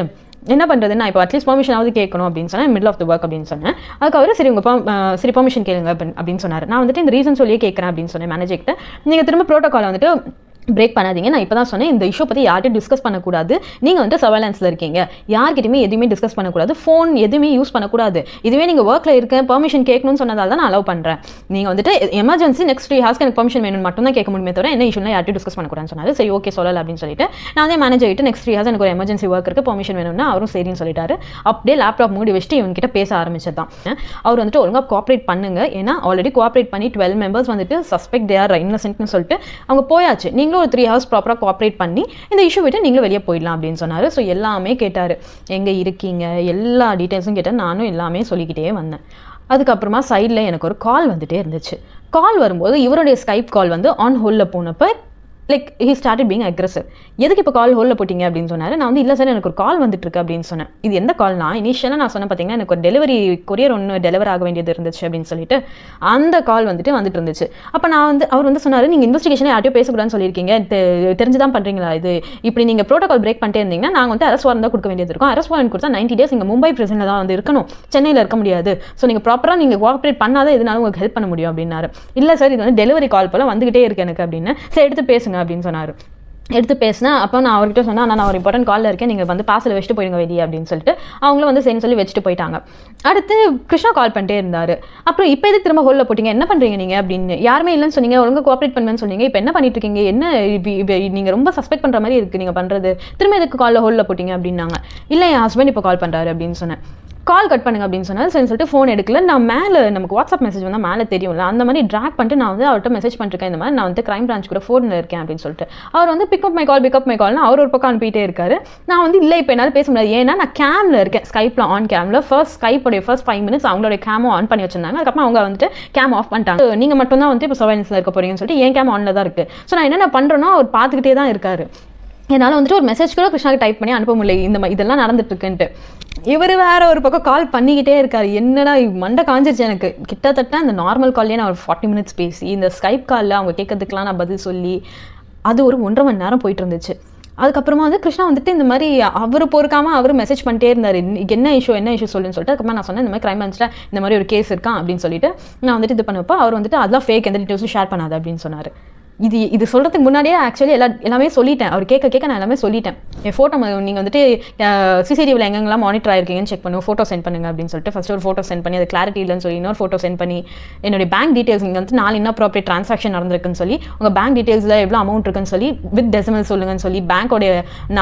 என்ன பண்ணுறது, நான் இப்போ அட்லீஸ்ட் பெர்மிஷனாவது கேட்கணும் அப்படின்னு சொன்னேன், மிடில் ஆஃப் த ஒர்க் அப்படின்னு சொன்னேன். அதுக்கு அவர் சரி பெர்மிஷன் கேளுங்க அப்படின்னு சொன்னார். நான் வந்துட்டு இந்த ரீசன் சொல்லியே கேட்குறேன் அப்படின்னு சொன்னேன் மேனேஜர்கிட்ட. நீங்கள் திரும்ப ப்ரோட்டோகாலை வந்துட்டு பிரேக் பண்ணாதீங்க. நான் இப்போ தான் சொன்னேன், இந்த இஷ்யூ பற்றி யார்கிட்டையும் டிஸ்கஸ் பண்ணக்கூடாது. நீங்கள் வந்துட்டு சர்வேலன்ஸில் இருக்கீங்க, யார்கிட்டையுமே எதுவுமே டிஸ்கஸ் பண்ணக்கூடாது, ஃபோன் எதுவுமே யூஸ் பண்ணக்கூடாது. இதுவே நீங்கள் ஒர்க்கில் இருக்க பெர்மிஷன் கேட்கணும்னு சொன்னதால் தான் நான் அலோவ் பண்ணுறேன். நீங்கள் வந்துட்டு எமர்ஜென்சி நெக்ஸ்ட் 3 ஹார்ஸ்க்கு எனக்கு பெர்மிஷன் வேணும்னு மட்டும் தான் கேட்க முடியுமே தவிர என்ன இஷ்யூலாம் யார்கிட்டையும் டிஸ்கஸ் பண்ணக்கூடாதுன்னு சொன்னார். சரி ஓகே சொல்லலை அப்படின்னு சொல்லிட்டு நான் அதே மேனேஜர் கிட்ட நெக்ஸ்ட் 3 ஹார்ஸ் எனக்கு ஒரு எமர்ஜென்சி ஒர்க் இருக்குது, பெர்மிஷன் வேணும்னா அவரும் சரின்னு சொல்லிட்டாரு. அப்படியே லேப்டாப் மூடி வச்சுட்டு இவங்ககிட்ட பேச ஆரம்பிச்சது தான். அவர் வந்துட்டு ஒழுங்காக கோஆப்ரேட் பண்ணுங்க, ஏன்னா ஆல்ரெடி கோஆப்ரேட் பண்ணி 12 மெம்பர்ஸ் வந்துட்டு சஸ்பெக்ட் தே ஆர் இன்னசென்ட்னு சொல்லிட்டு அவங்க போயாச்சு. நீங்களும் ஒரு 3 ஹார்ஸ் ப்ராப்பராக கோஆப்ரேட் பண்ணி இந்த இஷ்யூ விட்டு நீங்களும் வெளியே போயிடலாம் அப்படின்னு சொன்னார். ஸோ எல்லாமே கேட்டார், எங்கே இருக்கீங்க எல்லா டீட்டெயில்ஸும் கேட்டால் நானும் எல்லாமே சொல்லிக்கிட்டே வந்தேன். அதுக்கப்புறமா சைடில் எனக்கு ஒரு கால் வந்துகிட்டே இருந்துச்சு. கால் வரும்போது இவருடைய ஸ்கைப் கால் வந்து ஆன் ஹோல்டில் போனப்போ like he started being aggressive. எதுக்கு இப்போ கால் ஹோல்டில் போட்டிங்க அப்படின்னு சொன்னார். நான் வந்து இல்லை சார் எனக்கு ஒரு கால் வந்துட்டு இருக்கு அப்படின்னு சொன்னேன். இது எந்த கால்னா இனிஷியலாக நான் சொன்னேன் பார்த்தீங்கன்னா எனக்கு ஒரு டெலிவரி கொரியர் ஒன்று டெலிவர் ஆக வேண்டியது இருந்துச்சு அப்படின்னு சொல்லிட்டு அந்த கால் வந்துட்டு இருந்துச்சு. அப்போ நான் வந்து அவர் வந்து சொன்னார், நீங்கள் இன்வெஸ்டிகேஷனை யார்ட்டையும் பேசக்கூடாதுன்னு சொல்லியிருக்கீங்க, தெரிஞ்சு தான் பண்ணுறீங்களா, இது இப்படி நீங்கள் ப்ரோட்டோகால் பிரேக் பண்ணிட்டே இருந்தீங்கன்னா நாங்கள் வந்து அரெஸ்ட் வாரண்ட் தான் கொடுக்க வேண்டியது இருக்கும். அரெஸ்ட் வாரண்ட் கொடுத்தா 90 days இங்கே மும்பை பிரிசனில் தான் வந்து இருக்கணும், சென்னையில் இருக்க முடியாது. ஸோ நீங்கள் ப்ராப்பராக நீங்கள் கோஆப்ரேட் பண்ணாதான் எதுனாலும் உங்களுக்கு ஹெல்ப் பண்ண முடியும் அப்படின்னாரு. இல்லை சார் இது வந்து டெலிவரி கால் போல் வந்துகிட்டே இருக்கு எனக்கு அப்படின்னு. சரி எடுத்து பேசுங்க அப்படின்னு சொன்னார். எடுத்து பேசினேன். அப்போ நான் அவர்கிட்ட சொன்னேன், நான் ஒரு இம்பார்ட்டன்ட் காலில் இருக்கேன், நீங்கள் வந்து பார்சல் வச்சுட்டு போயிடுங்க வெளியே அப்படின்னு சொல்லிட்டு அவங்களும் வந்து சரின்னு சொல்லி வச்சுட்டு போயிட்டாங்க. அடுத்து கிருஷ்ணா கால் பண்ணிட்டே இருந்தார். அப்புறம் இப்போ எதுக்கு திரும்ப ஹோல்டில் போட்டிங்க, என்ன பண்ணுறீங்க நீங்கள் அப்படின்னு. யாருமே இல்லைன்னு சொன்னீங்க, ஒழுங்காக கோஆப்ரேட் பண்ணுவேன்னு சொன்னீங்க, இப்போ என்ன பண்ணிட்டு இருக்கீங்க, என்ன நீங்கள் ரொம்ப சஸ்பெக்ட் பண்ணுற மாதிரி இருக்குது நீங்கள் பண்ணுறது, திரும்ப எதுக்கு காலில் ஹோல்டில் போட்டிங்க அப்படின்னாங்க. இல்லை என் ஹஸ்பண்ட் இப்போ கால் பண்ணுறாரு அப்படின்னு சொன்னேன். கால் கட் பண்ணுங்க அப்படின்னு சொன்னார். சரின்னு சொல்லிட்டு ஃபோன் எடுக்கல. நான் மேலே நமக்கு வாட்ஸ்அப் மெசேஜ் வந்தால் மேலே தெரியும்ல, அந்த மாதிரி ட்ராக் பண்ணிட்டு நான் வந்து அவர்கிட்ட மெசேஜ் பண்ணிருக்கேன், இந்த மாதிரி நான் வந்து கிரைம் பிரான்ச் கூட ஃபோனில் இருக்கேன் அப்படின்னு சொல்லிட்டு. அவர் வந்து பிக்கப் மை கால்னு அவர் ஒரு பக்கம் அனுப்பிட்டே இருக்காரு. நான் வந்து இல்லை இப்போ என்னால் பேச முடியாது, ஏன்னா நான் கேமில் இருக்கேன், ஸ்கைப்பில் ஆன் கேமில் ஸ்கைப்போடைய ஃபர்ஸ்ட் 5 minutes அவங்களோட கேமும் ஆன் பண்ணி வச்சிருந்தாங்க. அதுக்கப்புறம் அவங்க வந்துட்டு கேம் ஆஃப் பண்ணிட்டாங்க. நீங்கள் மட்டும் தான் வந்து இப்போ சர்வேலன்ஸில் இருக்க போறீங்கன்னு சொல்லிட்டு என் கேம் ஆனில் தான் இருக்குது. ஸோ நான் என்ன பண்ணுறேனோ அவர் பார்த்துக்கிட்டே தான் இருக்காரு. என்னால் வந்துட்டு ஒரு மெசேஜ் கூட கிருஷ்ணாவுக்கு டைப் பண்ணி அனுப்ப முடியல, இந்த மாதிரி இதெல்லாம் நடந்துட்டு இருக்குன்ட்டு. இவர் வேற ஒரு பக்கம் கால் பண்ணிக்கிட்டே இருக்காரு. என்னடா மண்டை காஞ்சிருச்சு எனக்கு. கிட்டத்தட்ட அந்த நார்மல் கால்லேயே நான் ஒரு 40 minutes பேசி இந்த ஸ்கைப் காலில் அவங்க கேட்கறதுக்கெலாம் நான் பதில் சொல்லி அது ஒரு 1.5 மணி நேரம் போயிட்டு இருந்துச்சு. அதுக்கப்புறமா வந்து கிருஷ்ணா வந்துட்டு இந்த மாதிரி அவர் பொறுக்காமல் அவர் மெசேஜ் பண்ணிட்டே இருந்தார், என்ன இஷ்யூ சொல்லுன்னு சொல்லிட்டு. அதுக்கப்புறம் நான் சொன்னேன், இந்த மாதிரி கிரைம் பிரான்ச்சில் இந்த மாதிரி ஒரு கேஸ் இருக்கான் அப்படின்னு சொல்லிட்டு நான் வந்துட்டு இது பண்ணுவப்போ அவர் வந்துட்டு அதெல்லாம் ஃபேக், எந்த டீட்டெயில்ஸும் ஷேர் பண்ணாது அப்படின்னு சொன்னார். இது சொல்கிறதுக்கு முன்னாடியே ஆக்சுவலி எல்லாமே சொல்லிட்டேன். அவர் கேட்க நான் எல்லாமே சொல்லிட்டேன். என் ஃபோட்டோ நீங்கள் வந்துட்டு சிசிடிவியில் எங்கெங்கெல்லாம் மானிட்டர் ஆயிருக்கீங்கன்னு செக் பண்ணுவோம், ஃபோட்டோ சென்ட் பண்ணுங்க அப்படின்னு சொல்லிட்டு ஃபஸ்ட்டு ஒரு ஃபோட்டோ சென்ட் பண்ணி அது கிளாரிட்டி இல்லைன்னு சொல்லி இன்னொரு ஃபோட்டோ சென்ட் பண்ணி என்னுடைய பேங்க் டீட்டெயில்ஸ் இங்கே வந்து 4 இன்அப்ராப்ரியேட் ட்ரான்சாக்ஷன் நடந்திருக்குன்னு சொல்லி உங்கள் பேங்க் டீட்டெயில்ஸில் எவ்வளோ அமௌண்ட் இருக்குன்னு சொல்லி வித் டெசிமல் சொல்லுங்கன்னு சொல்லி பேங்க்கோடைய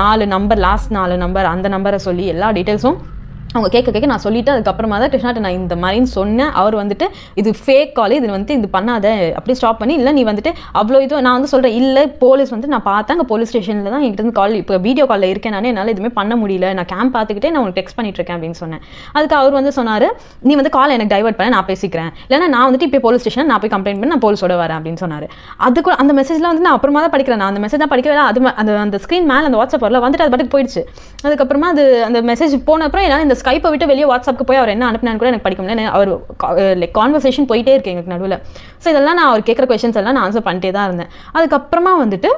4 நம்பர் லாஸ்ட் 4 நம்பர் அந்த நம்பரை சொல்லி எல்லா டீட்டெயில்ஸும் அவங்க கேட்க நான் சொல்லிவிட்டு அதுக்கப்புறமா தான் கிருஷ்ணாட்ட நான் இந்த மாதிரின்னு சொன்னேன். அவர் வந்துட்டு இது ஃபேக் கால், இது வந்துட்டு இது பண்ணாத அப்படி ஸ்டாப் பண்ணி, இல்லை நீ வந்துட்டு அவ்வளோ இது நான் வந்து சொல்கிறேன், இல்லை போலீஸ் வந்து நான் பார்த்தேன் அங்கே போலீஸ் ஸ்டேஷனில் தான் என்கிட்ட வந்து கால் இப்போ வீடியோ காலில் இருக்கேன், நானே என்னால் எதுவுமே பண்ண முடியல, நான் கேம்ப் பார்த்துக்கிட்டே நான் உங்களுக்கு டெக்ஸ்ட் பண்ணிட்டு இருக்கேன் அப்படின்னு சொன்னேன். அதுக்கு அவர் வந்து சொன்னார், நீ வந்து கால் எனக்கு டைவர்ட் பண்ண நான் பேசிக்கிறேன், இல்லைன்னா நான் வந்துட்டு இப்போ போலீஸ் ஸ்டேஷன் நான் போய் கம்ப்ளைண்ட் பண்ணி நான் போலீஸோட வரேன் அப்படின்னு சொன்னார். அதுக்கு அந்த மெசேஜில் வந்து நான் அப்புறமா தான் படிக்கிறேன், நான் அந்த மெசேஜ் தான் படிக்கவே அது அந்த ஸ்க்ரீன் மேலே அந்த வாட்ஸ்அப் வரல வந்துட்டு அது பாட்டுக்கு போயிடுச்சு. அதுக்கப்புறமா அந்த மெசேஜ் போன அப்புறம் என்னால் இந்த ஸ்கைப்பை விட்டு வெளியே வாட்ஸ்அப்புக்கு போய் அவர் என்ன அனுப்பினான்னு கூட எனக்கு படிக்க முடியல. அவர் லைக் கான்வர்சேஷன் போயிட்டே இருக்கு எங்களுக்கு நடுவில். ஸோ இதெல்லாம் நான் அவர் கேட்குற கொஸ்டின்ஸ் எல்லாம் நான் ஆன்சர் பண்ணிட்டே தான் இருந்தேன். அதுக்கப்புறமா வந்துட்டு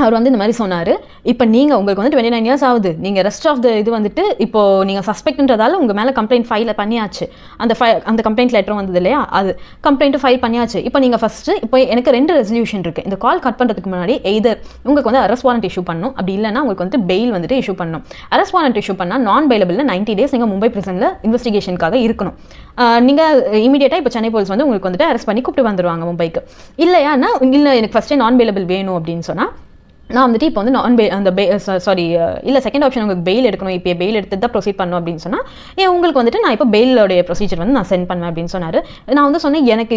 அவர் வந்து இந்த மாதிரி சொன்னார், இப்போ நீங்கள் உங்களுக்கு வந்து 29 years ஆகுது, நீங்கள் ரெஸ்ட் ஆஃப் த இது வந்துட்டு இப்போது நீங்கள் சஸ்பெக்ட்ன்றதால உங்கள் மேலே கம்ப்ளைண்ட் ஃபைல் பண்ணியாச்சு, அந்த கம்ப்ளைண்ட் லெட்டரும் வந்தது இல்லையா, அது கம்ப்ளைண்ட்டு ஃபைல் பண்ணியாச்சு. இப்போ நீங்கள் ஃபஸ்ட்டு இப்போ எனக்கு 2 ரெசல்யூஷன் இருக்குது. இந்த கால் கட் பண்ணுறதுக்கு முன்னாடி எய்தர் உங்களுக்கு வந்து அரெஸ்ட் வாரண்ட் இஷ்யூ பண்ணணும், அப்படி இல்லைனா உங்களுக்கு வந்து பெயில் வந்துட்டு இஷ்யூ பண்ணணும். அரெஸ்ட் வாரண்ட் இஷ்யூ பண்ணால் நான் பெயிலபிளில் 90 days நீங்கள் மும்பை பிரிசனில் இன்வெஸ்டிகேஷனுக்காக இருக்கணும். நீங்கள் இமீடியட்டாக இப்போ சென்னை போலீஸ் வந்து உங்களுக்கு வந்துட்டு அரெஸ்ட் பண்ணி கூப்பிட்டு வந்துடுவாங்க மும்பைக்கு. இல்லையானா இல்லை எனக்கு ஃபஸ்ட்டே நான் பெயிலபிள் வேணும் அப்படின்னு சொன்னால் நான் வந்துட்டு இப்போ வந்து இல்லை செகண்ட் ஆப்ஷன் உங்களுக்கு பெயில் எடுக்கணும், இப்போ பெயில் எடுத்து தான் ப்ரொசீட் பண்ணணும் அப்படின்னு சொன்னால் உங்களுக்கு வந்துட்டு நான் இப்போ பெயிலோடைய ப்ரொசீஜர் வந்து நான் சென்ட் பண்ணுவேன் அப்படின்னு சொன்னார். நான் வந்து சொன்னேன், எனக்கு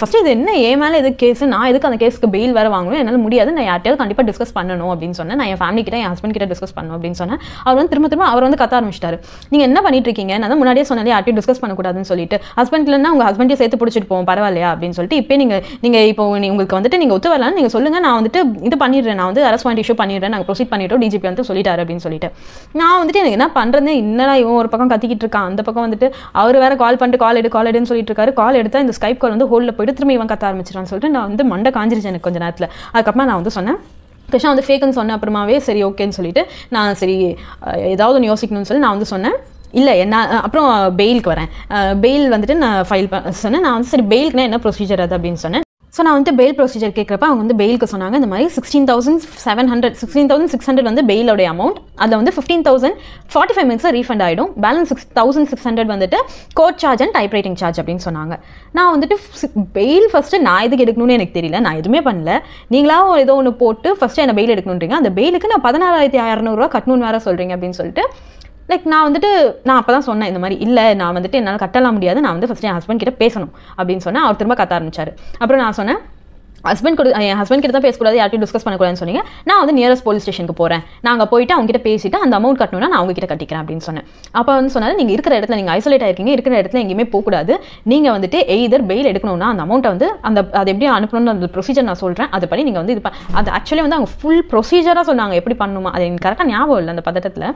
ஃபஸ்ட்டு இது என்ன ஏன் மேலே எது கேஸ், நான் எதுக்கு அந்த கேஸுக்கு பெயில் வேறு வாங்கணும், என்னால் முடியாது, நான் யார்ட்டையாவது கண்டிப்பாக டிஸ்கஸ் பண்ணணும் அப்படின்னு சொன்னேன். நான் என் ஃபேமிலி கிட்ட என் ஹஸ்பண்ட் கிட்ட டிஸ்கஸ் பண்ணணும் அப்படின்னு சொன்னேன். அவர் வந்து திரும்ப அவர் வந்து கத்த ஆரம்பிச்சிட்டாரு, நீங்கள் என்ன பண்ணிட்டு இருக்கீங்க, நான் தான் முன்னாடியே சொன்னாலே யார்ட்டையும் டிஸ்கஸ் பண்ணக்கூடாதுன்னு சொல்லிட்டு, ஹஸ்பண்ட் இல்லைன்னா உங்கள் ஹஸ்பண்டையும் சேர்த்து பிடிச்சிட்டு போவோம் பரவாயில்லையா அப்படின்னு சொல்லிட்டு, இப்போ நீங்கள் இப்போ உங்களுக்கு வந்துட்டு நீங்கள் ஒத்து வரலான்னு நீங்கள் சொல்லுங்கள், நான் வந்துட்டு இது பண்ணிடுறேன், நான் வந்து அரெஸ்ட் வாரண்ட் இஷ்யூ பண்ணிடுறேன், நாங்கள் ப்ரொசீட் பண்ணிட்டோம், டிஜிபி வந்து சொல்லிட்டாரு அப்படின்னு சொல்லிட்டு. நான் வந்துட்டு எனக்கு என்ன பண்ணுறேன்னு என்னடா இவன் ஒரு பக்கம் கத்திக்கிட்டு இருக்கான், அந்த பக்கம் வந்துட்டு அவர் வேற கால் பண்ணிட்டு கால் எடுன்னு சொல்லிட்டு இருக்காரு. கால் எடுத்தால் இந்த ஸ்கைப் கால் வந்து ஹோல்டில் போயிட்டு திரும்ப இவன் கத்த ஆரம்பிச்சிடான்னு சொல்லிட்டு நான் வந்து மண்டை காஞ்சிருச்சு எனக்கு கொஞ்சம் நேரத்தில். அதுக்கப்புறமா நான் வந்து சொன்னேன், கிருஷ்ணா வந்து ஃபேக்குன்னு சொன்னேன். அப்புறமாவே சரி ஓகேன்னு சொல்லிட்டு நான் சரி ஏதாவது ஒன்று யோசிக்கணும்னு சொல்லி நான் வந்து சொன்னேன், இல்லை என்ன அப்புறம் பெயிலுக்கு வரேன், பெயில் வந்துட்டு நான் ஃபைல் சொன்னேன். நான் வந்து சரி பெயிலுக்குனா என்ன ப்ரொசீஜர் அது அப்படின்னு சொன்னேன். ஸோ நான் வந்து பெயில் ப்ரொசீஜர் கேட்குறப்ப அவங்க வந்து பெயிலுக்கு சொன்னாங்க இந்த மாதிரி 16,600 வந்து பெயிலோடைய அமௌண்ட். அதில் வந்து 15,000 45 மினிட்ஸில் ரீஃபண்ட் ஆகிடும். பேலன்ஸ் 6,600 வந்துட்டு court charge and type writing charge அப்படின்னு சொன்னாங்க. நான் வந்துட்டு பெயில் ஃபஸ்ட்டு நான் எதுக்கு எடுக்கணும்னு எனக்கு தெரியல, நான் எதுவுமே பண்ணல. நீங்களாக ஏதோ ஒன்று போட்டு ஃபஸ்ட்டு என்ன பெயில் எடுக்கணுன்றீங்க, அந்த பெயிலுக்கு நான் 16,600 கட்டணும்னு வேறு சொல்கிறீங்க அப்படின்னு சொல்லிட்டு நான் வந்துட்டு நான் அப்போ தான் சொன்னேன் இந்த மாதிரி இல்லை நான் வந்துட்டு என்னால் கட்டலாம் முடியாது, நான் வந்து ஃபஸ்ட்டு என் ஹஸ்பண்ட் கிட்ட பேசணும் அப்படின்னு சொன்னேன். அவர் திரும்ப கத்த ஆரம்பிச்சார். அப்புறம் நான் சொன்னேன் என் ஹஸ்பண்ட் கிட்ட தான் பேசக்கூடாது, யார்ட்டையும் டிஸ்கஸ் பண்ணக்கூடாதுன்னு சொன்னீங்க. நான் வந்து நியரஸ்ட் போலீஸ் ஸ்டேஷனுக்கு போகிறேன், நாங்கள் போயிட்டு அவங்க கிட்ட பேசிட்டு அந்த அமௌண்ட் கட்டணும்னா நான் அவங்க கிட்ட கட்டிக்கிறேன் அப்படின்னு சொன்னேன். அப்போ வந்து சொன்னாலும் நீங்கள் இருக்கிற இடத்துல நீங்கள் ஐசோலேட் ஆகிருக்கீங்க, இருக்கிற இடத்துல எங்கேயுமே போகக்கூடாது, நீங்கள் வந்துட்டு எய்தர் பெயில் எடுக்கணும்னா அந்த அமௌண்ட்டை வந்து அது எப்படி அனுப்பணும்னு அந்த ப்ரொசீஜர் நான் சொல்கிறேன், அது படி நீங்கள் வந்து இது அது ஆக்சுவலி வந்து அவங்க ஃபுல் ப்ரொசீஜராக சொன்னாங்க எப்படி பண்ணணுமா, அது எனக்கு கரெக்டாக ஞாபகம் இல்லை அந்த பதட்டத்தில்.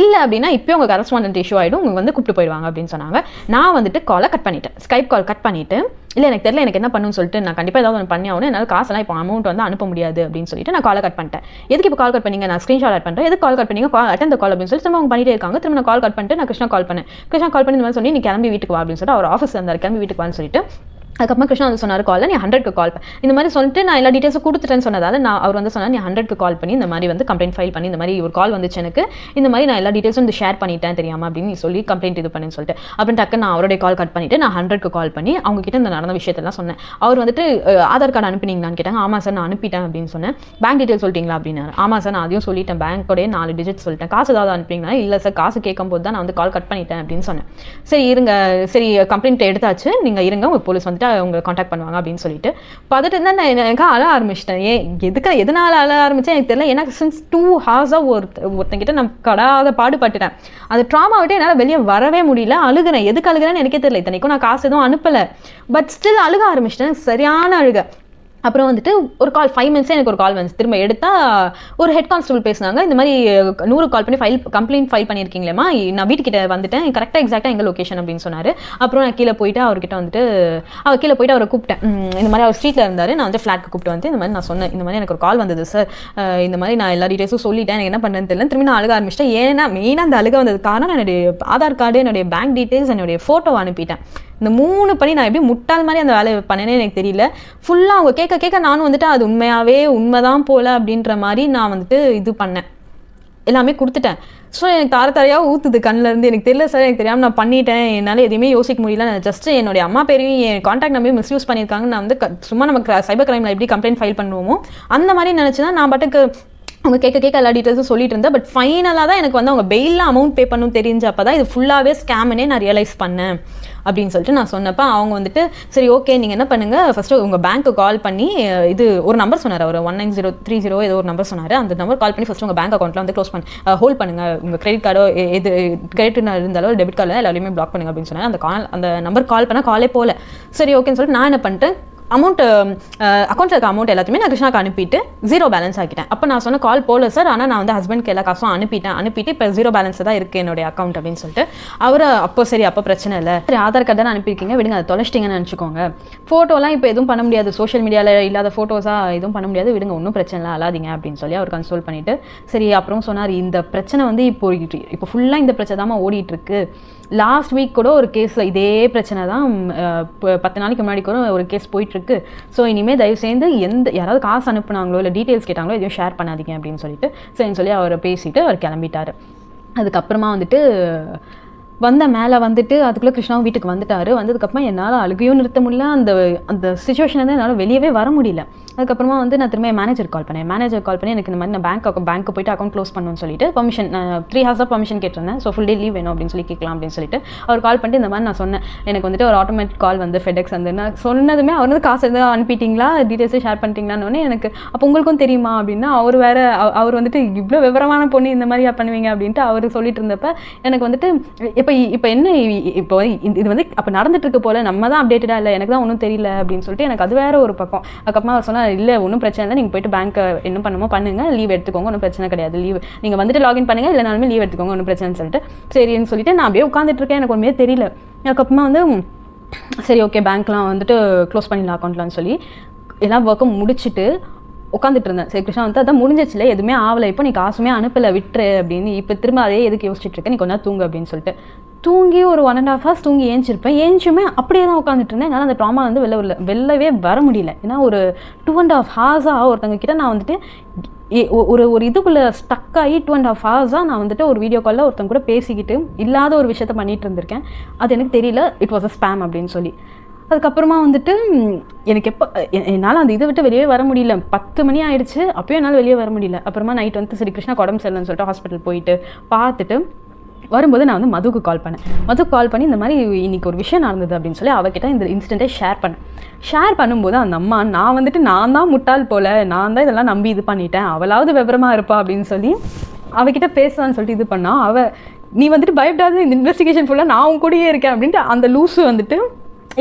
இல்லை அப்படின்னா இப்போ உங்கள் கரஸ்பாண்டன்ட் இஷ்யூ ஆகிடும், உங்க வந்து கூப்பிட்டு போயிடுவாங்க அப்படின்னு சொன்னாங்க. நான் வந்துட்டு காலை கட் பண்ணிட்டேன், ஸ்கைப் கால் கட் பண்ணிவிட்டு இல்லை எனக்கு தெரியல எனக்கு என்ன பண்ணணும்னு சொல்லிட்டு நான் கண்டிப்பாக ஏதாவது ஒன்று பண்ணி ஆகணும், என்னால் காசெல்லாம் இப்போ அமௌண்ட் வந்து அனுப்ப முடியாது அப்படின்னு சொல்லிட்டு நான் காலை கட் பண்ணிட்டேன். எதுக்கு இப்போ கால் கட் பண்ணீங்க, நான் ஸ்க்ரீன்ஷாட் ஆட் பண்ணுறேன், எதுக்கு கால் கட் பண்ணீங்க, அட்டெண்ட் கால் அப்படின்னு சொல்லி திரும்ப அவங்க பண்ணிட்டே இருக்காங்க. திரும்ப நான் கால் கட் பண்ணிட்டு நான் கிருஷ்ணா கால் பண்ணேன். கிருஷ்ணா கால் பண்ணி இந்த மாதிரி சொல்லி நீ கிளம்பி வீட்டுக்கு வா அப்படின்னு சொல்லிட்டு அவர் ஆஃபீஸ் இருந்தார், கிளம்பி வீட்டுக்கு வான்னு சொல்லிட்டு அதுக்கப்புறம் கிருஷ்ணா வந்து சொன்னார் காலில் நீ 100க்கு கால் இந்த மாதிரி சொல்லிட்டு நான் எல்லா டீட்டெயில்ஸும் கொடுத்துட்டேன்னு சொன்னதால் நான் அவர் வந்து சொன்னார் நீ 100க்கு கால் பண்ணி இந்த மாதிரி வந்து கம்ப்ளைண்ட் ஃபைல் பண்ணி இந்த மாதிரி ஒரு கால் வந்துச்சு எனக்கு, இந்த மாதிரி நான் எல்லா டீட்டெயில்ஸும் வந்து ஷேர் பண்ணிட்டேன் தெரியாமல் அப்படின்னு நீ சொல்லி கம்ப்ளைண்ட் இது பண்ணுன்னு சொல்லிட்டு அப்புறம் டக்கு நான் அவருடைய கால் கட் பண்ணிவிட்டு நான் 100க்கு கால் பண்ணி அவங்க கிட்ட இந்த நடந்த விஷயத்தெல்லாம் சொன்னேன். அவர் வந்துட்டு ஆதார் கார்டு அனுப்பினீங்களான்னு கேட்டாங்க. ஆமாம் சார் நான் அனுப்பிட்டேன் அப்படின்னு சொன்னேன். பேங்க் டீட்டெயில் சொல்லிட்டீங்களா அப்படின்னா ஆமாம் சார் நான் அதையும் சொல்லிட்டேன், பேங்க்கோடைய 4 டிஜிட் சொல்லிட்டேன். காசு ஏதாவது அனுப்பிங்களா, இல்லை சார் காசு கேட்கும்போது தான் நான் வந்து கால் கட் பண்ணிட்டேன் அப்படின்னு சொன்னேன். சரி இருங்க, சரி கம்ப்ளைண்ட் எடுத்தாச்சு, நீங்கள் இருங்க உங்கள் போலீஸ் வந்துட்டு உங்களை கான்டாக்ட் பண்ணுவாங்க அப்படின்னு சொல்லிட்டு பார்த்துட்டு இருந்தால் நான் எனக்கு அழ ஆரம்பிச்சிட்டேன். எதனால அழ ஆரம்பிச்சேன் எனக்கு தெரியல. எனக்கு சின்ஸ் 2 ஹார்ஸாக ஒருத்தங்கிட்ட நான் கடாத பாடுபட்டுட்டேன். அந்த ட்ராமா விட்டு என்னால் வெளியே வரவே முடியல. அழுகிறேன், எதுக்கு அழுகிறேன்னு எனக்கே தெரியல. இத்தனைக்கும் நான் காசு எதுவும் அனுப்பலை, பட் ஸ்டில் அழுக ஆரம்பிச்சிட்டேன், சரியான அழுக. அப்புறம் வந்துட்டு ஒரு கால் 5 மினிட்ஸே எனக்கு ஒரு கால் வந்து திரும்ப எடுத்தால் ஒரு ஹெட் கான்ஸ்டபிள் பேசினாங்க. இந்த மாதிரி 100 கால் பண்ணி கம்ப்ளைண்ட் ஃபைல் பண்ணியிருக்கீங்களேம்மா, நான் வீட்டுக்கிட்ட வந்துட்டேன், கரெக்டாக எக்ஸாக்டாக எங்கள் லொக்கேஷன் அப்படின்னு சொன்னார். அப்புறம் நான் கீழே போயிட்டு அவர்கிட்ட வந்துட்டு அவரை கூப்பிட்டேன். இந்த மாதிரி அவர் ஸ்ட்ரீட்டில் இருந்தார், நான் வந்து ஃப்ளாட்க்கு கூப்பிட்டு வந்து இந்த மாதிரி நான் சொன்னேன் இந்த மாதிரி எனக்கு ஒரு கால் வந்தது சார், இந்த மாதிரி நான் எல்லா டீட்டெயில்ஸும் சொல்லிட்டேன், எனக்கு என்ன பண்ணுறேன்னு தெரியல. திரும்பி நான் அழுக ஆரம்பிச்சிட்டேன். ஏன்னா மெயினாக அந்த அழுக வந்தது காரணம் என்னுடைய ஆதார் கார்டு, என்னுடைய பேங்க் டீட்டெயில்ஸ், என்னுடைய ஃபோட்டோ அனுப்பிட்டேன். இந்த 3 பண்ணி நான் எப்படி முட்டாள் மாதிரி அந்த வேலையை பண்ணேனே எனக்கு தெரியல. ஃபுல்லாக அவங்க கேட்க நானும் வந்துட்டு அது உண்மைதான் போல அப்படின்ற மாதிரி நான் வந்துட்டு இது பண்ணேன், எல்லாமே கொடுத்துட்டேன். ஸோ எனக்கு தாரையாக ஊற்றுது கண்ணிலேருந்து. எனக்கு தெரியல சார், எனக்கு தெரியாமல் நான் பண்ணிட்டேன், என்னால் எதுவுமே யோசிக்க முடியல. நான் ஜஸ்ட்டு என்னுடைய அம்மா பேரையும் என் கான்டாக்ட் நம்பரையும் மிஸ்யூஸ் பண்ணியிருக்காங்க. நான் வந்து சும்மா நமக்கு சைபர் கிரைமில் எப்படி கம்ப்ளைண்ட் ஃபைல் பண்ணுவோமோ அந்த மாதிரி நினச்சி தான் நான் பாட்டுக்கு அவங்க கேட்க எல்லா டீட்டெயில்ஸும் சொல்லிட்டு இருந்தேன். பட் ஃபைனலாக தான் எனக்கு வந்து அவங்க பெயிலில் அமௌண்ட் பே பண்ணணும் தெரிஞ்ச அப்போ தான் இது ஃபுல்லாகவே ஸ்கேம்னே நான் ரியலைஸ் பண்ணேன் அப்படின்னு சொல்லிட்டு நான் சொன்னப்போ அவங்க வந்துட்டு சரி ஓகே நீங்கள் என்ன பண்ணுங்கள், ஃபஸ்ட்டு உங்கள் பேங்க்கு கால் பண்ணி இது ஒரு நம்பர் சொன்னார், அவர் 19030 ஏதோ ஒரு நம்பர் சொன்னார். அந்த நம்பர் கால் பண்ணி ஃபஸ்ட்டு உங்கள் பேங்க் அக்கௌண்ட்டில் வந்து க்ளோஸ் ஹோல்ட் பண்ணுங்கள், உங்கள் கிரெடிட் கார்டோ எது கிரெடிட் இருந்தாலும் டெபிட் கார்டில் எல்லாருமே பிளாக் பண்ணுங்க அப்படின்னு சொன்னார். அந்த நம்பர் கால் பண்ணால் காலே போகல. சரி ஓகேன்னு சொல்லிட்டு நான் என்ன பண்ணிட்டேன், அக்கௌண்ட்டில் இருக்க அமௌண்ட் எல்லாத்தையுமே நான் கிருஷ்ணாக்கு அனுப்பிட்டு 0 பேலன்ஸ் ஆக்கிட்டேன். அப்போ நான் சொன்ன கால் போகல சார், ஆனால் நான் வந்து ஹஸ்பண்ட்க்கு எல்லா காசும் அனுப்பிட்டு இப்போ 0 பேலன்ஸ் தான் இருக்குது என்னுடைய அக்கௌண்ட் அப்படின்னு சொல்லிட்டு அவர் அப்போ பிரச்சனை இல்லை, சரி ஆதார் கார்டு தான் அனுப்பியிருக்கீங்க விடுங்க, அதை தொலைச்சிட்டிங்கன்னு நினச்சிக்கோங்க, ஃபோட்டோலாம் இப்போ எதுவும் பண்ண முடியாது, சோஷியல் மீடியாவில் இல்லாத ஃபோட்டோஸாக எதுவும் பண்ண முடியாது, விடுங்க ஒன்றும் பிரச்சனை இல்லை அழாதீங்க அப்படின்னு சொல்லி அவர் கன்சோல் பண்ணிவிட்டு சரி அப்புறம் சொன்னார் இந்த பிரச்சனை வந்து இப்போ ஃபுல்லாக இந்த பிரச்சனை தான் ஓடிட்டுருக்கு. லாஸ்ட் வீக் கூட ஒரு கேஸ் இதே பிரச்சனை தான் 10 நாளைக்கு முன்னாடி கூட ஒரு கேஸ் போயிட்டுருக்கு. ஸோ இனிமேல் தயவு செய்து யாராவது காசு அனுப்புனாங்களோ இல்லை டீட்டெயில்ஸ் கேட்டாங்களோ எதையும் ஷேர் பண்ணாதீங்க அப்படின்னு சொல்லிட்டு சரின்னு சொல்லி அவரை பேசிவிட்டு அவர் கிளம்பிட்டார். அதுக்கப்புறமா வந்துட்டு மேலே வந்துட்டு அதுக்குள்ளே கிருஷ்ணாவும் வீட்டுக்கு வந்துட்டார். வந்ததுக்கப்புறமா என்னால் அழுகையும் நிறுத்த முடியல, அந்த சுச்சுவேஷன் வந்து என்னால் வெளியவே வர முடியல. அதுக்கப்புறமா வந்து நான் திரும்ப மேனேஜர் கால் பண்ணி எனக்கு இந்த மாதிரி நான் பேங்க்கு போய்ட்டு அக்கௌண்ட் க்ளோஸ் பண்ணணும்னு சொல்லிட்டு பர்மிஷன் 3 ஹவர்ஸாக பர்மிஷன் கேட்டிருந்தேன். ஸோ ஃபுல் டே லீவ் வேணும் அப்படின்னு சொல்லி கேட்கலாம் அப்படின்னு சொல்லிட்டு அவர் கால் பண்ணிட்டு இந்த மாதிரி நான் சொன்னேன், எனக்கு வந்துட்டு ஒரு ஆட்டோமேட்டிக் கால் வந்து ஃபெடெக்ஸ் வந்து நான் சொன்னதுமே அவர் வந்து காசு எதுவும் அனுப்பிட்டீங்களா டீட்டெயில்ஸே ஷேர் பண்ணிட்டீங்களான்னு எனக்கு அப்போ உங்களுக்கும் தெரியுமா அப்படின்னா அவர் வந்துட்டு இவ்வளோ விவரமான பொண்ணு இந்த மாதிரியா பண்ணுவீங்க அப்படின்ட்டு அவர் சொல்லிட்டு இருந்தப்ப எனக்கு வந்துட்டு இப்போ என்ன இப்போ இது வந்து அப்போ நடந்துட்டு இருக்க போல நம்ம தான் அப்டேட்டடாக இல்லை, எனக்கு தான் ஒன்றும் தெரியல அப்படின்னு சொல்லிட்டு எனக்கு அது வேற ஒரு பக்கம். அதுக்கப்புறமா அவர் சொன்னால் இல்லை ஒன்றும் பிரச்சனை இல்லை, நீங்கள் போய்ட்டு பேங்க்கை என்ன பண்ணுமோ பண்ணுங்கள், லீவ் எடுத்துக்கோங்க, ஒன்றும் பிரச்சனை கிடையாது, லீவ் நீங்கள் வந்துட்டு லாகின் பண்ணுங்கள், இல்லைனாலுமே லீவ் எடுத்துக்கோங்க, ஒன்றும் பிரச்சனைன்னு சொல்லிட்டு சரின்னு சொல்லிட்டு நான் அப்படியே உட்காந்துட்டு இருக்கேன். எனக்கு ஒன்றுமே தெரியல. அதுக்கப்புறமா வந்து சரி ஓகே பேங்க்லாம் வந்துட்டு க்ளோஸ் பண்ணிடலாம் அக்கௌண்ட்லான்னு சொல்லி எல்லா ஒர்க்கும் முடிச்சுட்டு உட்காந்துட்டு இருந்தேன். சரி கிருஷ்ணா வந்து அதான் முடிஞ்சிச்சுல, எதுவுமே ஆகலை, இப்போ நீ காசுமே அனுப்பலை விட்டுரு அப்படின்னு. இப்போ திரும்ப அதே எதுக்கு யோசிச்சுட்டு இருக்கேன், நீ கொஞ்சம் தூங்கு அப்படின்னு சொல்லிட்டு தூங்கி ஒரு 1.5 hours தூங்கி ஏஞ்சிருப்பேன். ஏஞ்சுமே அப்படியே தான் உட்காந்துட்டு இருந்தேன். என்னால் அந்த ட்ராமா வந்து வெளிலவே வர முடியல. ஏன்னா ஒரு 2.5 hours ஒருத்தவங்க கிட்ட நான் வந்துட்டு ஒரு இதுக்குள்ளே ஸ்டக் ஆகி 2.5 hours நான் வந்துட்டு ஒரு வீடியோ காலில் ஒருத்தவங்க கூட பேசிக்கிட்டு இல்லாத ஒரு விஷயத்த பண்ணிகிட்டு இருந்திருக்கேன். அது எனக்கு தெரியல இட் வாஸ் அ ஸ்பேம் அப்படின்னு சொல்லி. அதுக்கப்புறமா வந்துட்டு எனக்கு என்னால் அந்த இதை விட்டு வெளியே வர முடியல. 10 மணி ஆயிடுச்சு, அப்பயும் என்னால் வெளியே வர முடியல. அப்புறமா நைட் வந்து சரி கிருஷ்ணா உடம்பு சரியில்லைன்னு சொல்லிட்டு ஹாஸ்பிட்டல் போயிட்டு பார்த்துட்டு வரும்போது நான் வந்து மதுக்கு கால் பண்ணி இந்த மாதிரி இன்றைக்கி ஒரு விஷயம் நடந்தது அப்படின்னு சொல்லி அவகிட்ட இந்த இன்சிடெண்ட்டை ஷேர் பண்ணும்போது அந்த அம்மா நான் தான் முட்டாள் போல், நான் தான் இதெல்லாம் நம்பி இது பண்ணிட்டேன், அவளாவது விவரமாக இருப்பா அப்படின்னு சொல்லி அவகிட்ட பேசலான்னு சொல்லிட்டு இது பண்ணா. நீ வந்துட்டு பயப்படாத, இந்த இன்வெஸ்டிகேஷன் ஃபுல்லாக நான் உன் கூடயே இருக்கேன் அப்படின்ட்டு அந்த லூஸு வந்துட்டு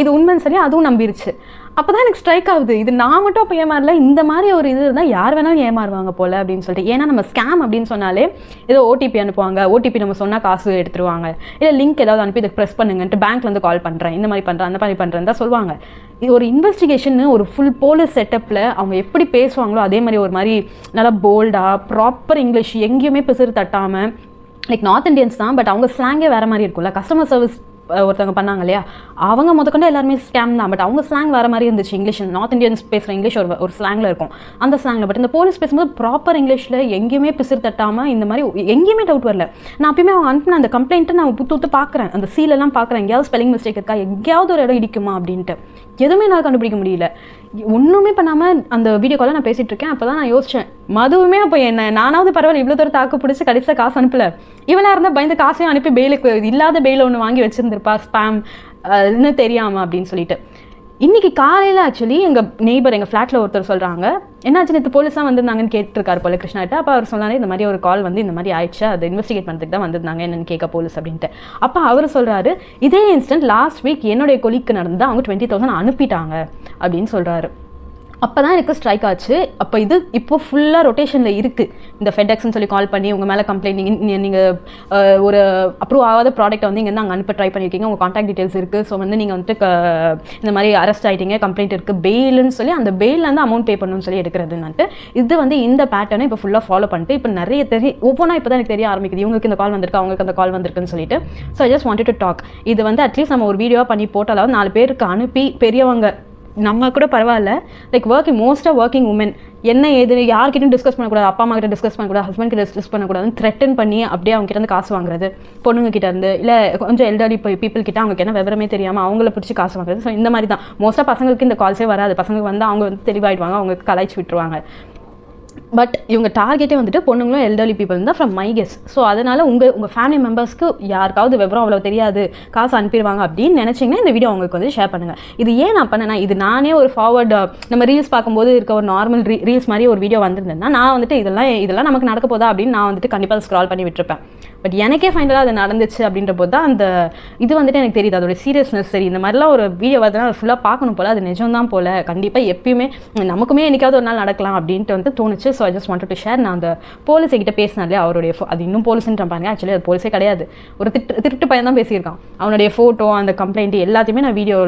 இது உண்மைன்னு சொல்லி அதுவும் நம்பிருச்சு. அப்போ தான் எனக்கு ஸ்ட்ரைக் ஆகுது, இது நான் மட்டும் அப்போ ஏமாறல, இந்த மாதிரி ஒரு இது இருந்தால் யார் வேணாலும் ஏமாறுவாங்க போல் அப்படின்னு சொல்லிட்டு. ஏன்னா நம்ம ஸ்கேம் அப்படின்னு சொன்னாலே ஏதோ ஓடிபி அனுப்புவாங்க, ஓடிபி நம்ம சொன்னால் காசு எடுத்துருவாங்க, இல்லை லிங்க் ஏதாவது அனுப்பி இதை ப்ரெஸ் பண்ணுங்கன்ட்டு பேங்க்லேருந்து கால் பண்ணுறேன், இந்த மாதிரி பண்ணுறேன், அந்த மாதிரி பண்ணுறேன் தான் சொல்லுவாங்க. இது ஒரு இன்வெஸ்டிகேஷன், ஒரு ஃபுல் போலீஸ் செட்டப்பில் அவங்க எப்படி பேசுவாங்களோ அதே மாதிரி ஒரு மாதிரி நல்லா போல்டாக ப்ராப்பர் இங்கிலீஷ், எங்கேயுமே பிசுறு தட்டாமல், லைக் நார்த் இண்டியன்ஸ் தான் பட் அவங்க ஸ்லாங்கே வேறு மாதிரி இருக்கும்ல. கஸ்டமர் சர்வீஸ் ஒருத்தவங்க பண்ணாங்க இல்லையா, அவங்க முதற்கொண்டு எல்லாருமே ஸ்கேம் தான், பட் அவங்க ஸ்லாங் வேறு மாதிரி இருந்துச்சு. இங்கிலீஷ் நார்த் இந்தியன்ஸ் பேசுகிற இங்கிலீஷ் ஒரு ஸ்லாங்கில் இருக்கும், அந்த ஸ்லாங்கில். பட் இந்த போலீஸ் பேசும்போது ப்ராப்பர் இங்கிலீஷில் எங்கேயுமே பிசுறு தட்டாமல் இந்த மாதிரி எங்கேயுமே டவுட் வரல. நான் அப்பயுமே அவங்க அனுப்பின அந்த கம்ப்ளைண்ட்டை நான் புத்து பார்க்குறேன், அந்த சீலெல்லாம் பார்க்குறேன், எங்கேயாவது ஸ்பெல்லிங் மிஸ்டேக் இருக்கா, எங்கேயாவது ஒரு இடம் இடிக்குமா அப்படின்ட்டு எதுவுமே என்னால் கண்டுபிடிக்க முடியல. ஒன்றுமே பண்ணாமல் அந்த வீடியோ காலில் நான் பேசிகிட்டு இருக்கேன். அப்போ தான் நான் யோசித்தேன், மதுவுமே அப்போ நானாவது பரவாயில்ல இவ்வளோ தூரம் தாக்கு பிடிச்சி கடைசியாக காசு அனுப்பலை, இவனாக இருந்தால் பயந்து காசையும் அனுப்பி பெயிலுக்கு இல்லாத பெயில் ஒன்று வாங்கி வச்சுருந்துருப்பா ஸ்பேம் இன்னும் தெரியாமல் அப்படின்னு சொல்லிட்டு. இன்றைக்கி காலையில் ஆக்சுவலி எங்கள் நெய்பர் எங்கள் ஃப்ளாட்டில் ஒருத்தர் சொல்கிறாங்க, என்னாச்சு நேற்று போலீஸாக வந்திருந்தாங்கன்னு கேட்டிருக்காரு போல கிருஷ்ணாட்ட. அப்போ அவர் சொன்னாலே இந்த மாதிரி ஒரு கால் வந்து இந்த மாதிரி ஆயிடுச்சு, அதை இன்வெஸ்டிகேட் பண்ணுறதுக்கு தான் வந்திருந்தாங்க என்னென்னு கேட்க போலீஸ் அப்படின்ட்டு. அப்போ அவர் சொல்கிறாரு, இதே இன்ஸ்டன்ட் லாஸ்ட் வீக் என்னுடைய கொலிக்கு நடந்து அவங்க 20,000 அனுப்பிட்டாங்க அப்படின்னு சொல்கிறாரு. அப்போ தான் எனக்கு ஸ்ட்ரைக் ஆச்சு. அப்போ இப்போ ஃபுல்லாக ரொட்டேஷனில் இருக்குது. இந்த ஃபெட்எக்ஸ்ன்னு சொல்லி கால் பண்ணி உங்கள் மேலே கம்ப்ளைண்ட், நீங்கள் ஒரு அப்ரூவ் ஆகாத ப்ராடக்ட்டை வந்து இங்கேருந்து அங்கே அனுப்ப ட்ரை பண்ணியிருக்கீங்க, உங்கள் கான்டாக்ட் டீட்டெயில்ஸ் இருக்குது, ஸோ வந்து நீங்கள் வந்துட்டு இந்த மாதிரி அரெஸ்ட் ஆகிட்டீங்க, கம்ப்ளைண்ட் இருக்குது, பெயிலுன்னு சொல்லி அந்த பெயிலேருந்து அமௌண்ட் பே பண்ணணும்னு சொல்லி எடுக்கிறதுன்ட்டு இது வந்து இந்த பேட்டர்னை இப்போ ஃபுல்லாக ஃபாலோ பண்ணிட்டு இப்போ நிறைய ஒவ்வொன்றா இப்போ தான் எனக்கு தெரிய ஆரம்பிக்குது, இவங்களுக்கு இந்த கால் வந்திருக்கு, அவங்களுக்கு அந்த கால் வந்திருக்குன்னு சொல்லிட்டு. So I just wanted to talk. இது வந்து அட்லீஸ்ட் நம்ம ஒரு வீடியோவாக பண்ணி போட்டாலாவது 4 பேருக்கு அனுப்பி, பெரியவங்க நம்ம கூட பரவாயில்ல, லைக் மோஸ்ட்டாக ஒர்க்கிங் உமன் என்ன ஏது யார்கிட்டையும் டிஸ்கஸ் பண்ணக்கூடாது, அப்பா அம்மா கிட்ட டிஸ்கஸ் பண்ணக்கூடாது, ஹஸ்பண்ட் கிட்ட டிஸ்கஸ் பண்ணக்கூடாதுன்னு த்ரெட்டன் பண்ணி அப்படியே அவங்க கிட்ட இருந்து காசு வாங்குறது, பொண்ணுங்க கிட்ட இருந்து, இல்லை கொஞ்சம் எல்டர்லி பீப்புள் கிட்ட அவங்களுக்கு என்ன விவரமே தெரியாமல் அவங்கள பிடிச்சி காசு வாங்குறது. ஸோ இந்த மாதிரி தான் மோஸ்ட்டாக பசங்களுக்கு இந்த கால்ஸே வராது, பசங்களுக்கு வந்து அவங்க வந்து தெளிவாயிடுவாங்க, அவங்க கலாய்ச்சி விட்டுருவாங்க. பட் இவங்க டார்கெட்டே வந்துட்டு பொண்ணுங்களும் எல்டர்லி பீப்புள் தான் ஃப்ரம் மை கெஸ். ஸோ அதனால் உங்கள் ஃபேமிலி மெம்பர்ஸ்க்கு யாருக்காவது விவரம் அவ்வளோ தெரியாது, காசு அனுப்பிடுவாங்க அப்படின்னு நினச்சிங்கன்னா இந்த வீடியோ உங்களுக்கு வந்து ஷேர் பண்ணுங்கள். இது ஏன் நான் பண்ணேன்னா, இது நானே ஒரு ஃபார்வர்டு நம்ம ரீல்ஸ் பார்க்கும்போது இருக்க ஒரு நார்மல் ரீல்ஸ் மாதிரி ஒரு வீடியோ வந்திருந்தேன்னா நான் வந்துட்டு இதெல்லாம் நமக்கு நடக்க போதா அப்படின்னு நான் வந்துட்டு கண்டிப்பாக ஸ்க்ரால் பண்ணி விட்டுருப்பேன். பட் எனக்கே ஃபைனலாக அது நடந்துச்சு அப்படின்ற போது தான் அந்த இது வந்துட்டு எனக்கு தெரியுது, அதோட சீரியஸ்னஸ். சரி, இந்த மாதிரிலாம் ஒரு வீடியோ வருதுன்னா அது ஃபுல்லாக பார்க்கணும் போல், அது நிஜம்தான் போல், கண்டிப்பாக எப்பயுமே நமக்குமே என்றைக்காவது ஒரு நாள் நடக்கலாம் அப்படின்ட்டு வந்து தோணுச்சு. So I just wanted to share. நான் அந்த போலீஸை பேசினாலே அவருடைய அது இன்னும் போலீஸ்ன்ற பாருங்க, ஆக்சுவலி அது போலீஸே கிடையாது, ஒரு திருட்டு பையன் தான் பேசியிருக்கான். அவனுடைய ஃபோட்டோ, அந்த கம்ப்ளைண்ட் எல்லாத்தையுமே நான் வீடியோ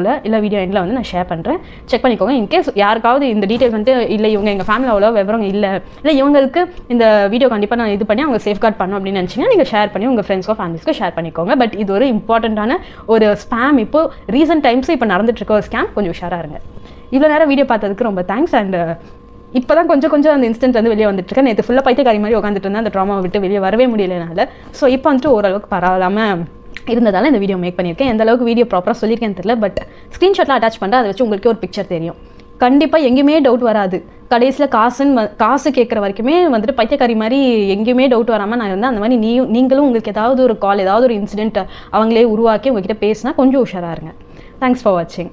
எண்டில் வந்து நான் ஷேர் பண்ணுறேன், செக் பண்ணிக்கோங்க. இன்கேஸ் யாருக்காவது இந்த டீட்டெயில்ஸ் வந்து இல்லை இவங்க எங்கள் ஃபேமிலி அவ்வளோ விவரம் இல்லை இவங்களுக்கு இந்த வீடியோ கண்டிப்பாக நான் இது பண்ணி அவங்க சேஃப்கார்ட் பண்ணணும் அப்படின்னு நினச்சிங்கன்னா நீங்கள் ஷேர் பண்ணி உங்கள் ஃப்ரெண்ட்ஸ்க்கோ ஃபேமிலிஸ்க்கோ ஷேர் பண்ணிக்கோங்க. பட் இது ஒரு இம்பார்ட்டண்ட்டான ஒரு ஸ்பேம். இப்போ ரீசெண்ட் டைம்ஸ் இப்போ நடந்துட்டு இருக்க ஒரு ஸ்கேம், கொஞ்சம் உஷாராக இருங்க. இவ்வளோ நேரம் வீடியோ பார்த்ததுக்கு ரொம்ப தேங்க்ஸ். அண்ட் இப்போ தான் கொஞ்சம் அந்த இன்ஸ்டன்ட் வந்து வெளியே வந்துட்டு இருக்கேன். நேற்று ஃபுல்லாக பைத்தியக்காரி மாதிரி உட்காந்துட்டு இருந்தேன், அந்த ட்ராமாவை விட்டு வெளியே வரவே முடியலனால. ஸோ இப்போ வந்துட்டு ஓரளவுக்கு பரவாயில்லாமல் இருந்ததால் இந்த வீடியோ மேக் பண்ணியிருக்கேன். எந்த அளவுக்கு வீடியோ ப்ராப்பராக சொல்லியிருக்கேன்னு தெரியல, பட் ஸ்க்ரீன்ஷாட்டில் அட்டாச் பண்ணுறேன், அதை வச்சு உங்களுக்கு ஒரு பிக்சர் தெரியும். கண்டிப்பாக எங்கேயுமே டவுட் வராது. கடைசியில் காசு கேட்குற வரைக்குமே வந்துட்டு பைத்தியக்காரி மாதிரி எங்கேயுமே டவுட் வராமல் நான் இருந்தேன். அந்த மாதிரி நீங்களும் உங்களுக்கு ஏதாவது ஒரு கால், ஏதாவது ஒரு இன்சிடென்ட் அவங்களே உருவாக்கி உங்ககிட்ட பேசினா கொஞ்சம் உஷாராக இருங்க. தேங்க்ஸ் ஃபார் வாட்சிங்.